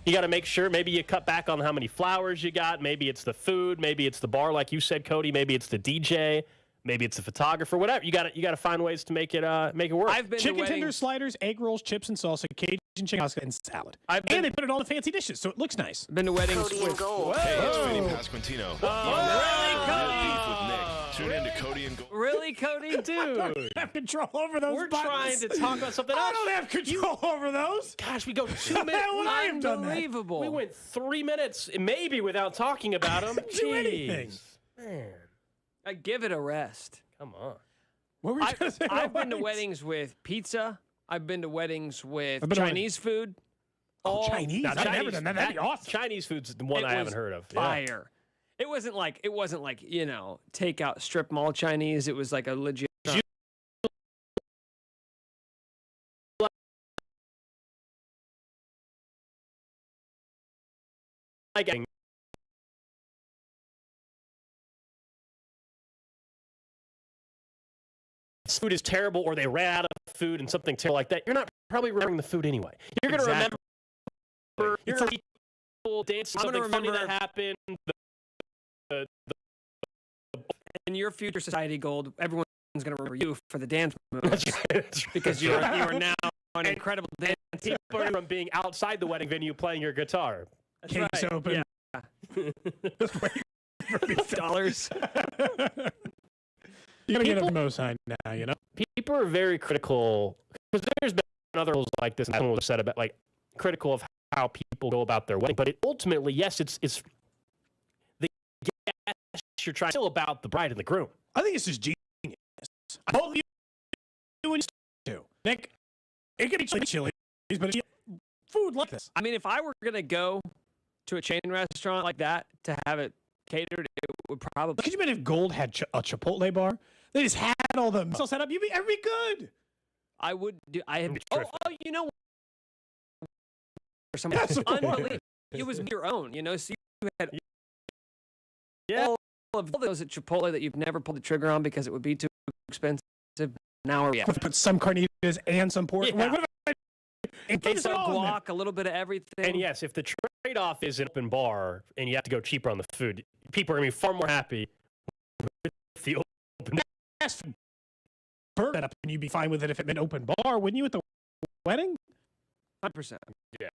you got to make sure. Maybe you cut back on how many flowers you got. Maybe it's the food. Maybe it's the bar, like you said, Cody. Maybe it's the DJ. Maybe it's a photographer, whatever. You got to find ways to make it work. I've been chicken to tenders, sliders, egg rolls, chips and salsa, Cajun chicken pasta, and salad. And they put it all in fancy dishes, so it looks nice. I've been to weddings Cody and Gold. Hey, it's Vinny Pasquantino. Really, Cody? Beef with Nick. Tune in to Cody and Gold. Really, Cody? Dude. I don't have control over those We're buttons. trying to talk about something else. I don't have control over those. Gosh, we go 2 minutes. I have done that. Unbelievable. We went 3 minutes, maybe, without talking about them. Do anything. Man, I give it a rest. come on. What were you trying to say? I've been to weddings with pizza. I've been to weddings with I've been to Chinese food. Chinese? I've never done that. That'd be awesome. Chinese food's the one It I haven't was heard of. Fire. It wasn't like takeout strip mall Chinese. It was like a legit. Food is terrible, or they ran out of food and something terrible like that. You're not probably remembering the food anyway. You're going to remember. You're going to people dance something funny that happened. In your future society, Gold, everyone's going to remember you for the dance moves because you are now an incredible dancer. People from being outside the wedding venue playing your guitar. That's Case right. open. Yeah. $dollars. You gotta get a mo sign now, you know. People are very critical because there's been other rules like this. And someone was said about critical of how people go about their wedding, but ultimately, yes, it's the guest you're trying. Still about the bride and the groom. I think it's just genius. All of you do. Nick, it could be chili, but food like this. I mean, if I were gonna go to a chain restaurant like that to have it catered, it would probably. Could you imagine if Gold had a Chipotle bar? They just had all the muscle set up. You'd be good. I would do. I have. Oh, you know. That's Unbelievable. it was your own, so you had all of those at Chipotle that you've never pulled the trigger on because it would be too expensive. Now we're Put some carnitas and some pork. Yeah. and queso, guac, a little bit of everything. And yes, if the trade-off is an open bar and you have to go cheaper on the food, people are going to be far more happy with the open burn that up, and you'd be fine with it if it meant open bar, wouldn't you, at the wedding? 100%. Yeah.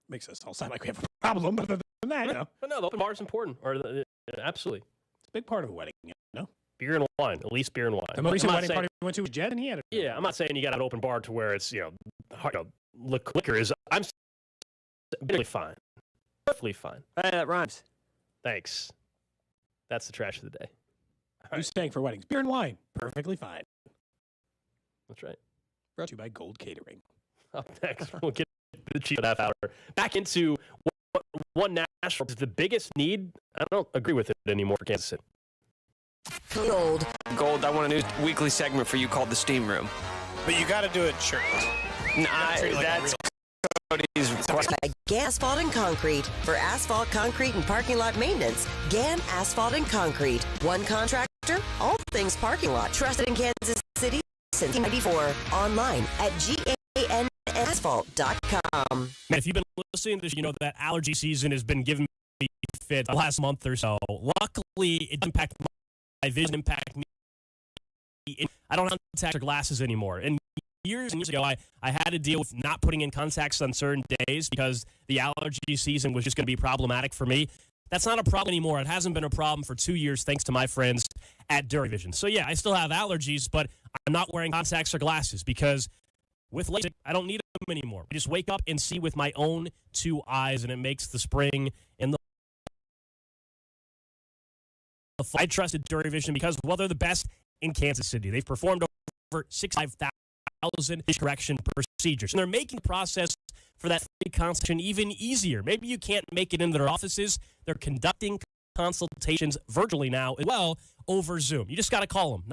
Makes us all sound like we have a problem, but other than that, But no, the open bar is important. Absolutely. It's a big part of a wedding, Beer and wine, at least beer and wine. The most recent wedding party we went to was Jed, and he had it. Yeah, I'm not saying you got an open bar to where it's, liquor is. I'm really fine. Perfectly fine. That rhymes. Thanks. That's the trash of the day. Who's staying for weddings? Beer and wine. Perfectly fine. That's right. Brought to you by Gold Catering. Up next, we'll get to the Chiefs half hour. Back into what one national is the biggest need. I don't agree with it anymore for Kansas City. Gold. Gold, I want a new weekly segment for you called The Steam Room. But you got to do it shirt. That's Cody's request. By GAN Asphalt and Concrete. For asphalt, concrete, and parking lot maintenance, GAN Asphalt and Concrete. One contractor, all things parking lot. Trusted in Kansas City since 1994. Online at GANasphalt.com. Man, if you've been listening to this, you know that allergy season has been giving me fit the last month or so. Luckily, it didn't impact my vision, impact me. I don't have contact or glasses anymore. And years and years ago, I had to deal with not putting in contacts on certain days because the allergy season was just going to be problematic for me. That's not a problem anymore. It hasn't been a problem for 2 years thanks to my friends at DuraVision. So, yeah, I still have allergies, but I'm not wearing contacts or glasses because with LASIK, I don't need them anymore. I just wake up and see with my own two eyes, and it makes the spring and the I trusted DuraVision because, well, they're the best in Kansas City. They've performed over 65,000 correction procedures, and they're making the process for that free consultation even easier. Maybe you can't make it into their offices. They're conducting consultations virtually now as well over Zoom. You just got to call them,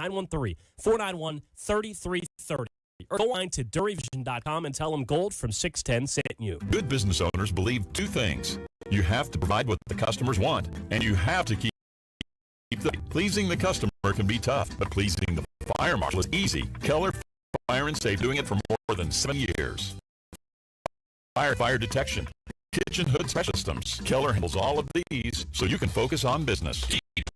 913-491-3330. Or go online to DuraVision.com and tell them Gold from 610 sent you. Good business owners believe two things. You have to provide what the customers want, and you have to keep pleasing the customer can be tough, but pleasing the fire marshal is easy. Keller Fire and Safe, doing it for more than 7 years. Fire detection, kitchen hood systems. Keller handles all of these so you can focus on business.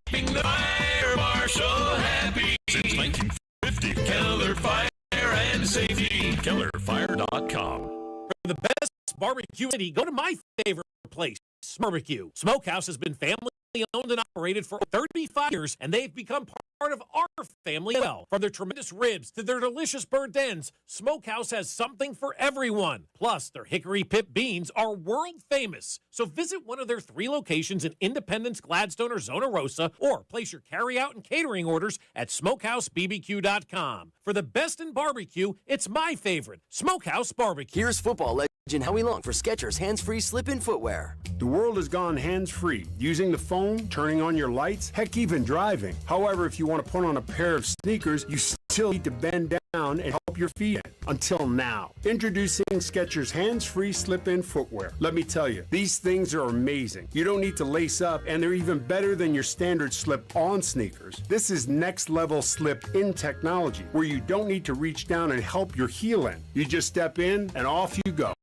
Keeping the fire marshal happy since 1950. Keller Fire and Safety. KellerFire.com. For the best barbecue city, go to my favorite place, Barbecue. Smokehouse has been family owned and operated for 35 years, and they've become part of our family as well. From their tremendous ribs to their delicious burnt ends, Smokehouse has something for everyone. Plus, their hickory pit beans are world famous. So visit one of their 3 locations in Independence, Gladstone, or Zona Rosa, or place your carry-out and catering orders at SmokehouseBBQ.com. For the best in barbecue, it's my favorite, Smokehouse Barbecue. Here's football legend Howie Long for Skechers hands-free slip-in footwear. The world has gone hands-free, using the phone, turning on your lights, heck, even driving. However, if you want to put on a pair of sneakers, you still need to bend down and help your feet in. Until now. Introducing Skechers hands-free slip-in footwear. Let me tell you, these things are amazing. You don't need to lace up, and they're even better than your standard slip-on sneakers. This is next-level slip-in technology, where you don't need to reach down and help your heel in. You just step in, and off you go.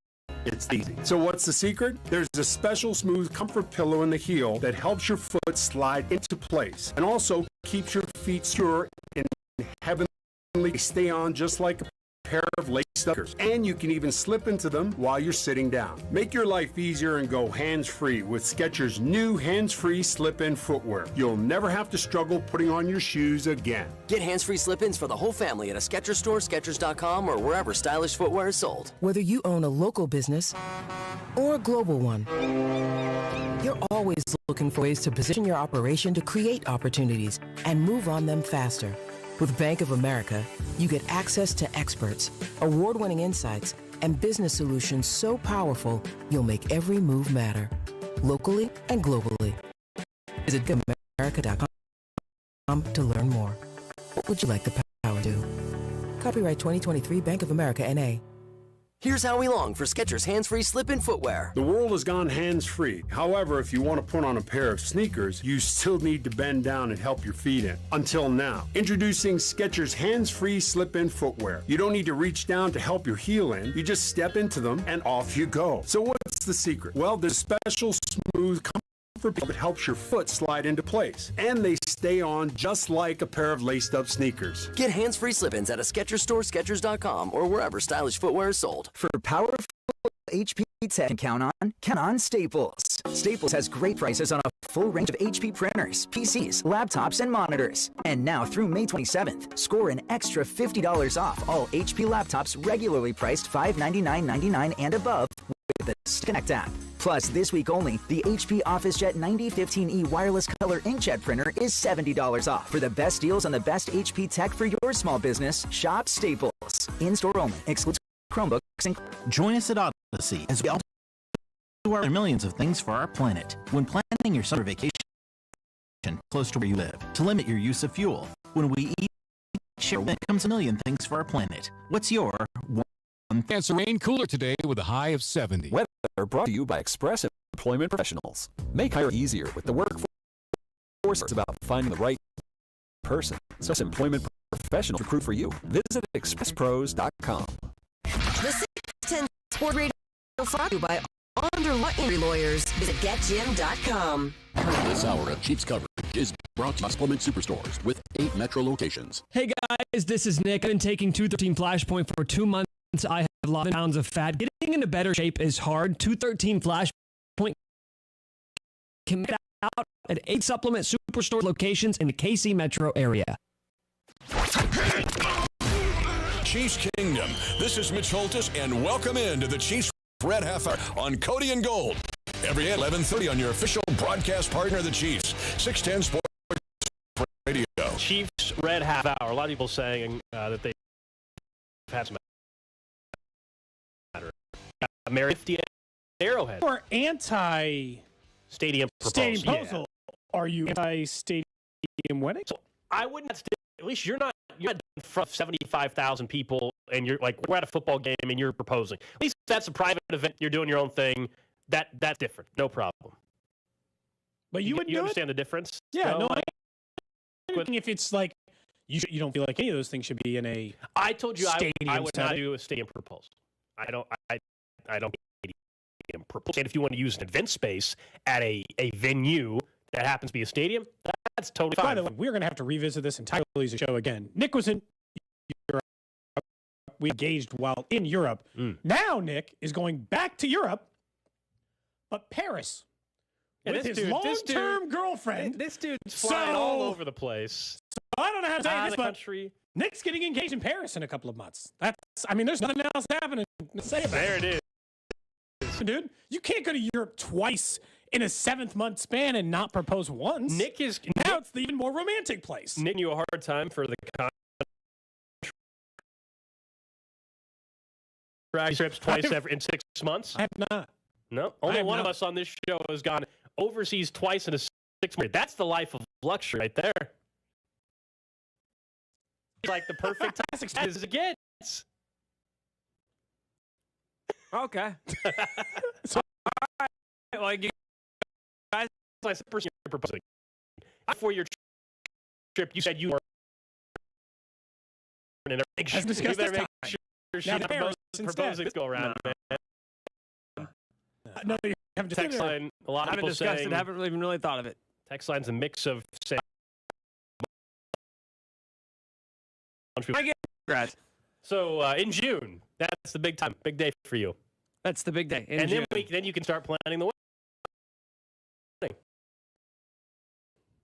It's easy. So what's the secret? There's a special smooth comfort pillow in the heel that helps your foot slide into place and also keeps your feet secure and heavenly. Stay on just like a pair of lace sneakers. And you can even slip into them while you're sitting down. Make your life easier and go hands-free with Skechers' new hands-free slip-in footwear. You'll never have to struggle putting on your shoes again. Get hands-free slip-ins for the whole family at a Skechers store, Skechers.com, or wherever stylish footwear is sold. Whether you own a local business or a global one, you're always looking for ways to position your operation to create opportunities and move on them faster. With Bank of America, you get access to experts, award-winning insights, and business solutions so powerful, you'll make every move matter, locally and globally. Visit bankofamerica.com to learn more. What would you like the power to do? Copyright 2023 Bank of America, N.A. Here's Howie Long for Skechers hands-free slip-in footwear. The world has gone hands-free. However, if you want to put on a pair of sneakers, you still need to bend down and help your feet in. Until now. Introducing Skechers hands-free slip-in footwear. You don't need to reach down to help your heel in. You just step into them and off you go. So what's the secret? Well, there's special smooth comfort that helps your foot slide into place. And they stay on just like a pair of laced-up sneakers. Get hands-free slip-ins at a Skechers store, Skechers.com, or wherever stylish footwear is sold. For powerful HP tech to count on Staples. Staples has great prices on a full range of HP printers, PCs, laptops, and monitors. And now through May 27th, score an extra $50 off all HP laptops regularly priced $599.99 and above with the Connect app. Plus, this week only, the HP OfficeJet 9015E wireless color inkjet printer is $70 off. For the best deals on the best HP tech for your small business, shop Staples. In-store only. Excludes Chromebooks. Join us at Odyssey as we also do our millions of things for our planet. When planning your summer vacation close to where you live, to limit your use of fuel. When we eat, share, when it comes a million things for our planet. What's your one? Chance of rain cooler today with a high of 70. Weather brought to you by Express Employment Professionals. Make hiring easier with the workforce. It's about finding the right person. So employment professionals recruit for you. Visit expresspros.com. The 610 Sport Radio brought to you by Law Injury Lawyers. Visit getjim.com. This hour of Chiefs coverage is brought to you by Supplement Superstores with 8 metro locations. Hey guys, this is Nick. I've been taking 213 Flashpoint for 2 months. I have 11 pounds of fat. Getting into better shape is hard. 213 Flashpoint can be out at 8 Supplement Superstore locations in the KC metro area. Chiefs Kingdom. This is Mitch Holtis, and welcome into the Chiefs Red Half Hour on Cody and Gold. Every day at 11:30 on your official broadcast partner, the Chiefs. 610 Sports Radio. Chiefs Red Half Hour. A lot of people saying that they've had some matter. Mary 50 Arrowhead. Or anti-stadium proposal. Are you anti-stadium wedding? So I wouldn't. At least you're not in front of 75,000 people, and you're like, we're at a football game, and you're proposing. At least that's a private event. You're doing your own thing. That's different. No problem. But you wouldn't do understand the difference? Yeah, no. If it's like you don't feel like any of those things should be in a I told you I would setting. not do a stadium proposal. I don't stadium proposal. And if you want to use an event space at a venue that happens to be a stadium, that's totally fine. By the way, we're going to have to revisit this entirely as a show again. Nick was in Europe. We engaged while in Europe. Now Nick is going back to Europe, but Paris. Yeah, with his long-term girlfriend. This dude's flying all over the place. So I don't know how to say this, but country. Nick's getting engaged in Paris in a couple of months. There's nothing else happening to say about it. There it is. Dude, you can't go to Europe twice in a 7-month span and not propose once. It's the even more romantic place. Nick you a hard time for the trips twice in 6 months? I have not. No, only one of us on this show has gone overseas twice in a 6 month. That's the life of luxury right there. It's like the perfect time as it gets. Okay. So, like you guys, like the person you're proposing. Before your trip, you said you were in a big As discussed this time. Sure she's not proposing this go around, man. No, you haven't text line. A lot of people discussed saying. it. Haven't even really thought of it. Text line's a mix of saying. Congrats. So in June, that's the big time, big day for you. That's the big day. And then you can start planning the wedding.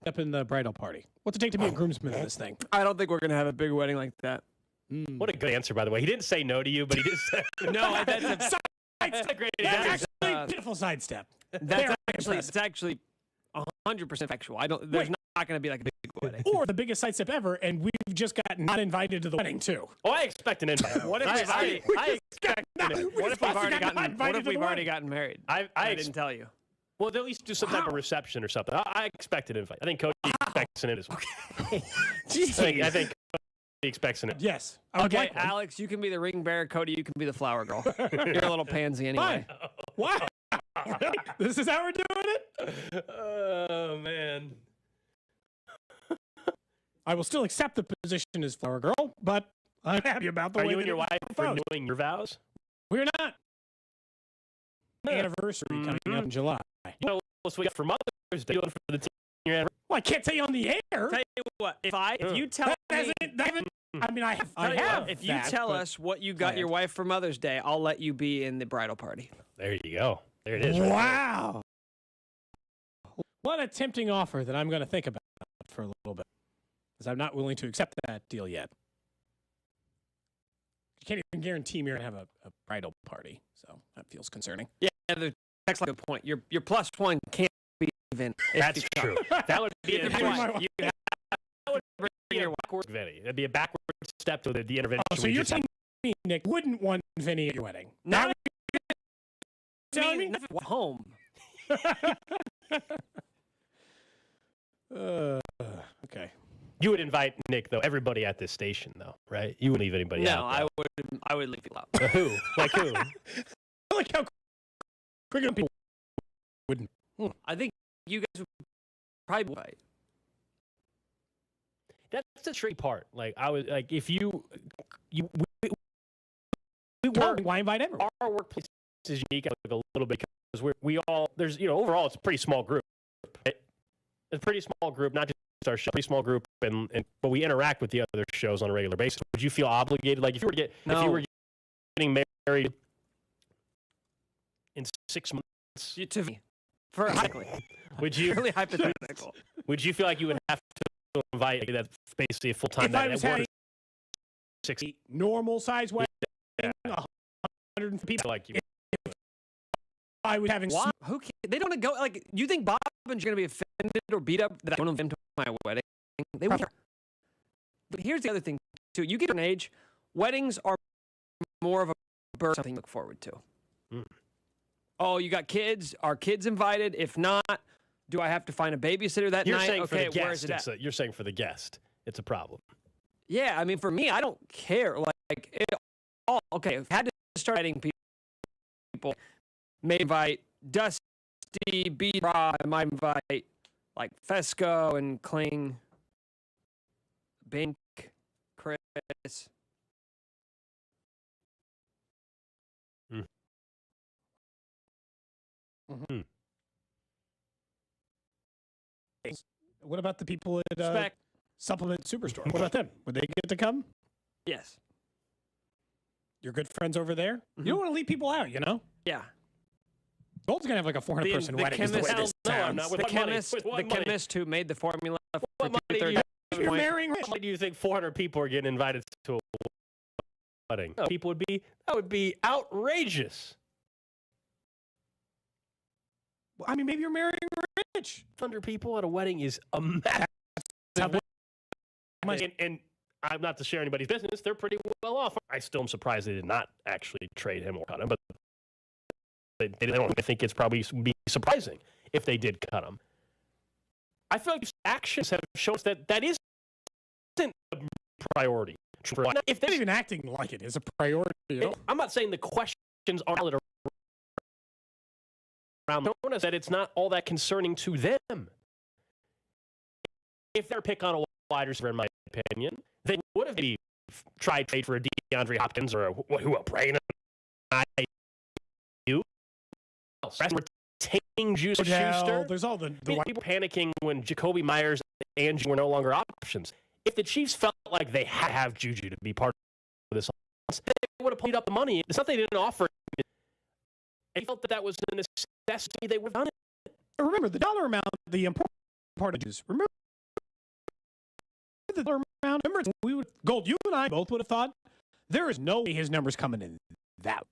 Up in the bridal party. What's it take to be a groomsman of this thing? I don't think we're gonna have a big wedding like that. What a good answer, by the way. He didn't say no to you, but he did say no. That's a great That's answer. actually a beautiful sidestep. That's actually 100% factual. There's not going to be like a big wedding. Or the biggest sidestep ever, and we've just got not invited to the wedding too. Oh, I expect an invite. What if I expect an invite. What if we've already gotten married? I didn't tell you. Well, at least do some type of reception or something. I expect an invite. I think Cody expects an invite as well. Jeez. I think expects an. Yes. Okay, Alex, you can be the ring bearer. Cody, you can be the flower girl. You're a little pansy anyway. Wow. This is how we're doing it? Oh, man. I will still accept the position as flower girl, but I'm happy about the Are way you and that your wife proposed. renewing your vows? We're not. Anniversary coming up in July. You know what we got for Mother's Day for the 10-year anniversary? Well, I can't say on the air. Tell you what, if you tell me, if you tell us what you got your wife for Mother's Day, I'll let you be in the bridal party. There you go. There it is. Wow. What a tempting offer that I'm going to think about for a little bit, because I'm not willing to accept that deal yet. You can't even guarantee you're going to have a bridal party, so that feels concerning. Yeah, that's like a good point. Your plus one can't be even. That's true. That would be That would be a backward Vinny. That'd be a backward step to the intervention. Oh, so you're telling me Nick wouldn't want Vinny at your wedding? Not telling me? Home. Okay. You would invite Nick, though. Everybody at this station, though, right? You wouldn't leave anybody out. No, I would leave people out. Who? Like who? I like how quick people wouldn't. I think you guys would probably invite. That's the tricky part. Like I was like, if we why invite everyone? Our workplace is unique like a little bit because we all there's overall it's a pretty small group. Right? It's a pretty small group, not just our show, pretty small group, but we interact with the other shows on a regular basis. Would you feel obligated, like if you were getting married in 6 months to me, for hypothetically, would you really hypothetical? Would you feel like you would have to invite that basically a full time? If I was having a normal size wedding, 150 people, like you. I was having. Who? They don't go. Like, you think Bob and you're gonna be offended or beat up that I don't invite them to my wedding? They won't. But here's the other thing too. You get an age, weddings are more of a burden, something to look forward to. Oh, you got kids? Are kids invited? If not, do I have to find a babysitter that You're night? saying Okay, for the guest, where's it at? you're saying for the guest, it's a problem. Yeah, I mean, for me, I don't care. Like it all. Okay, if I had to start inviting people, may invite Dusty, B. Rob, I might invite like Fesco and Kling, Bink, Chris. What about the people at Supplement Superstore? What about them? Would they get to come? Yes. Your good friends over there? You don't want to leave people out, you know? Yeah. Gold's going to have like a 400-person wedding. The chemist who made the formula for What money do you think 400 people are getting invited to a wedding? That would be outrageous. I mean, maybe you're marrying rich. 100 people at a wedding is a massive. And I'm not to share anybody's business. They're pretty well off. I still am surprised they did not actually trade him or cut him, but they don't. I think it's probably be surprising if they did cut him. I feel like actions have shown us that isn't a priority. If they're even acting like it is a priority, I'm not saying the questions are valid around us, that it's not all that concerning to them. If they're pick on a wide receiver, in my opinion, they would have maybe tried trade for a DeAndre Hopkins or who else? Brandon Ayuk. Retaining Juice Schuster. There's all the people panicking when Jacoby Myers and Juju were no longer options. If the Chiefs felt like they had to have Juju to be part of this offense, they would have paid up the money. It's not they didn't offer it. They felt that was a necessity. They would have done it. Remember, the dollar amount, the important part of it is, remember the dollar amount? Remember, Gold, you and I both would have thought, there is no way his number's coming in that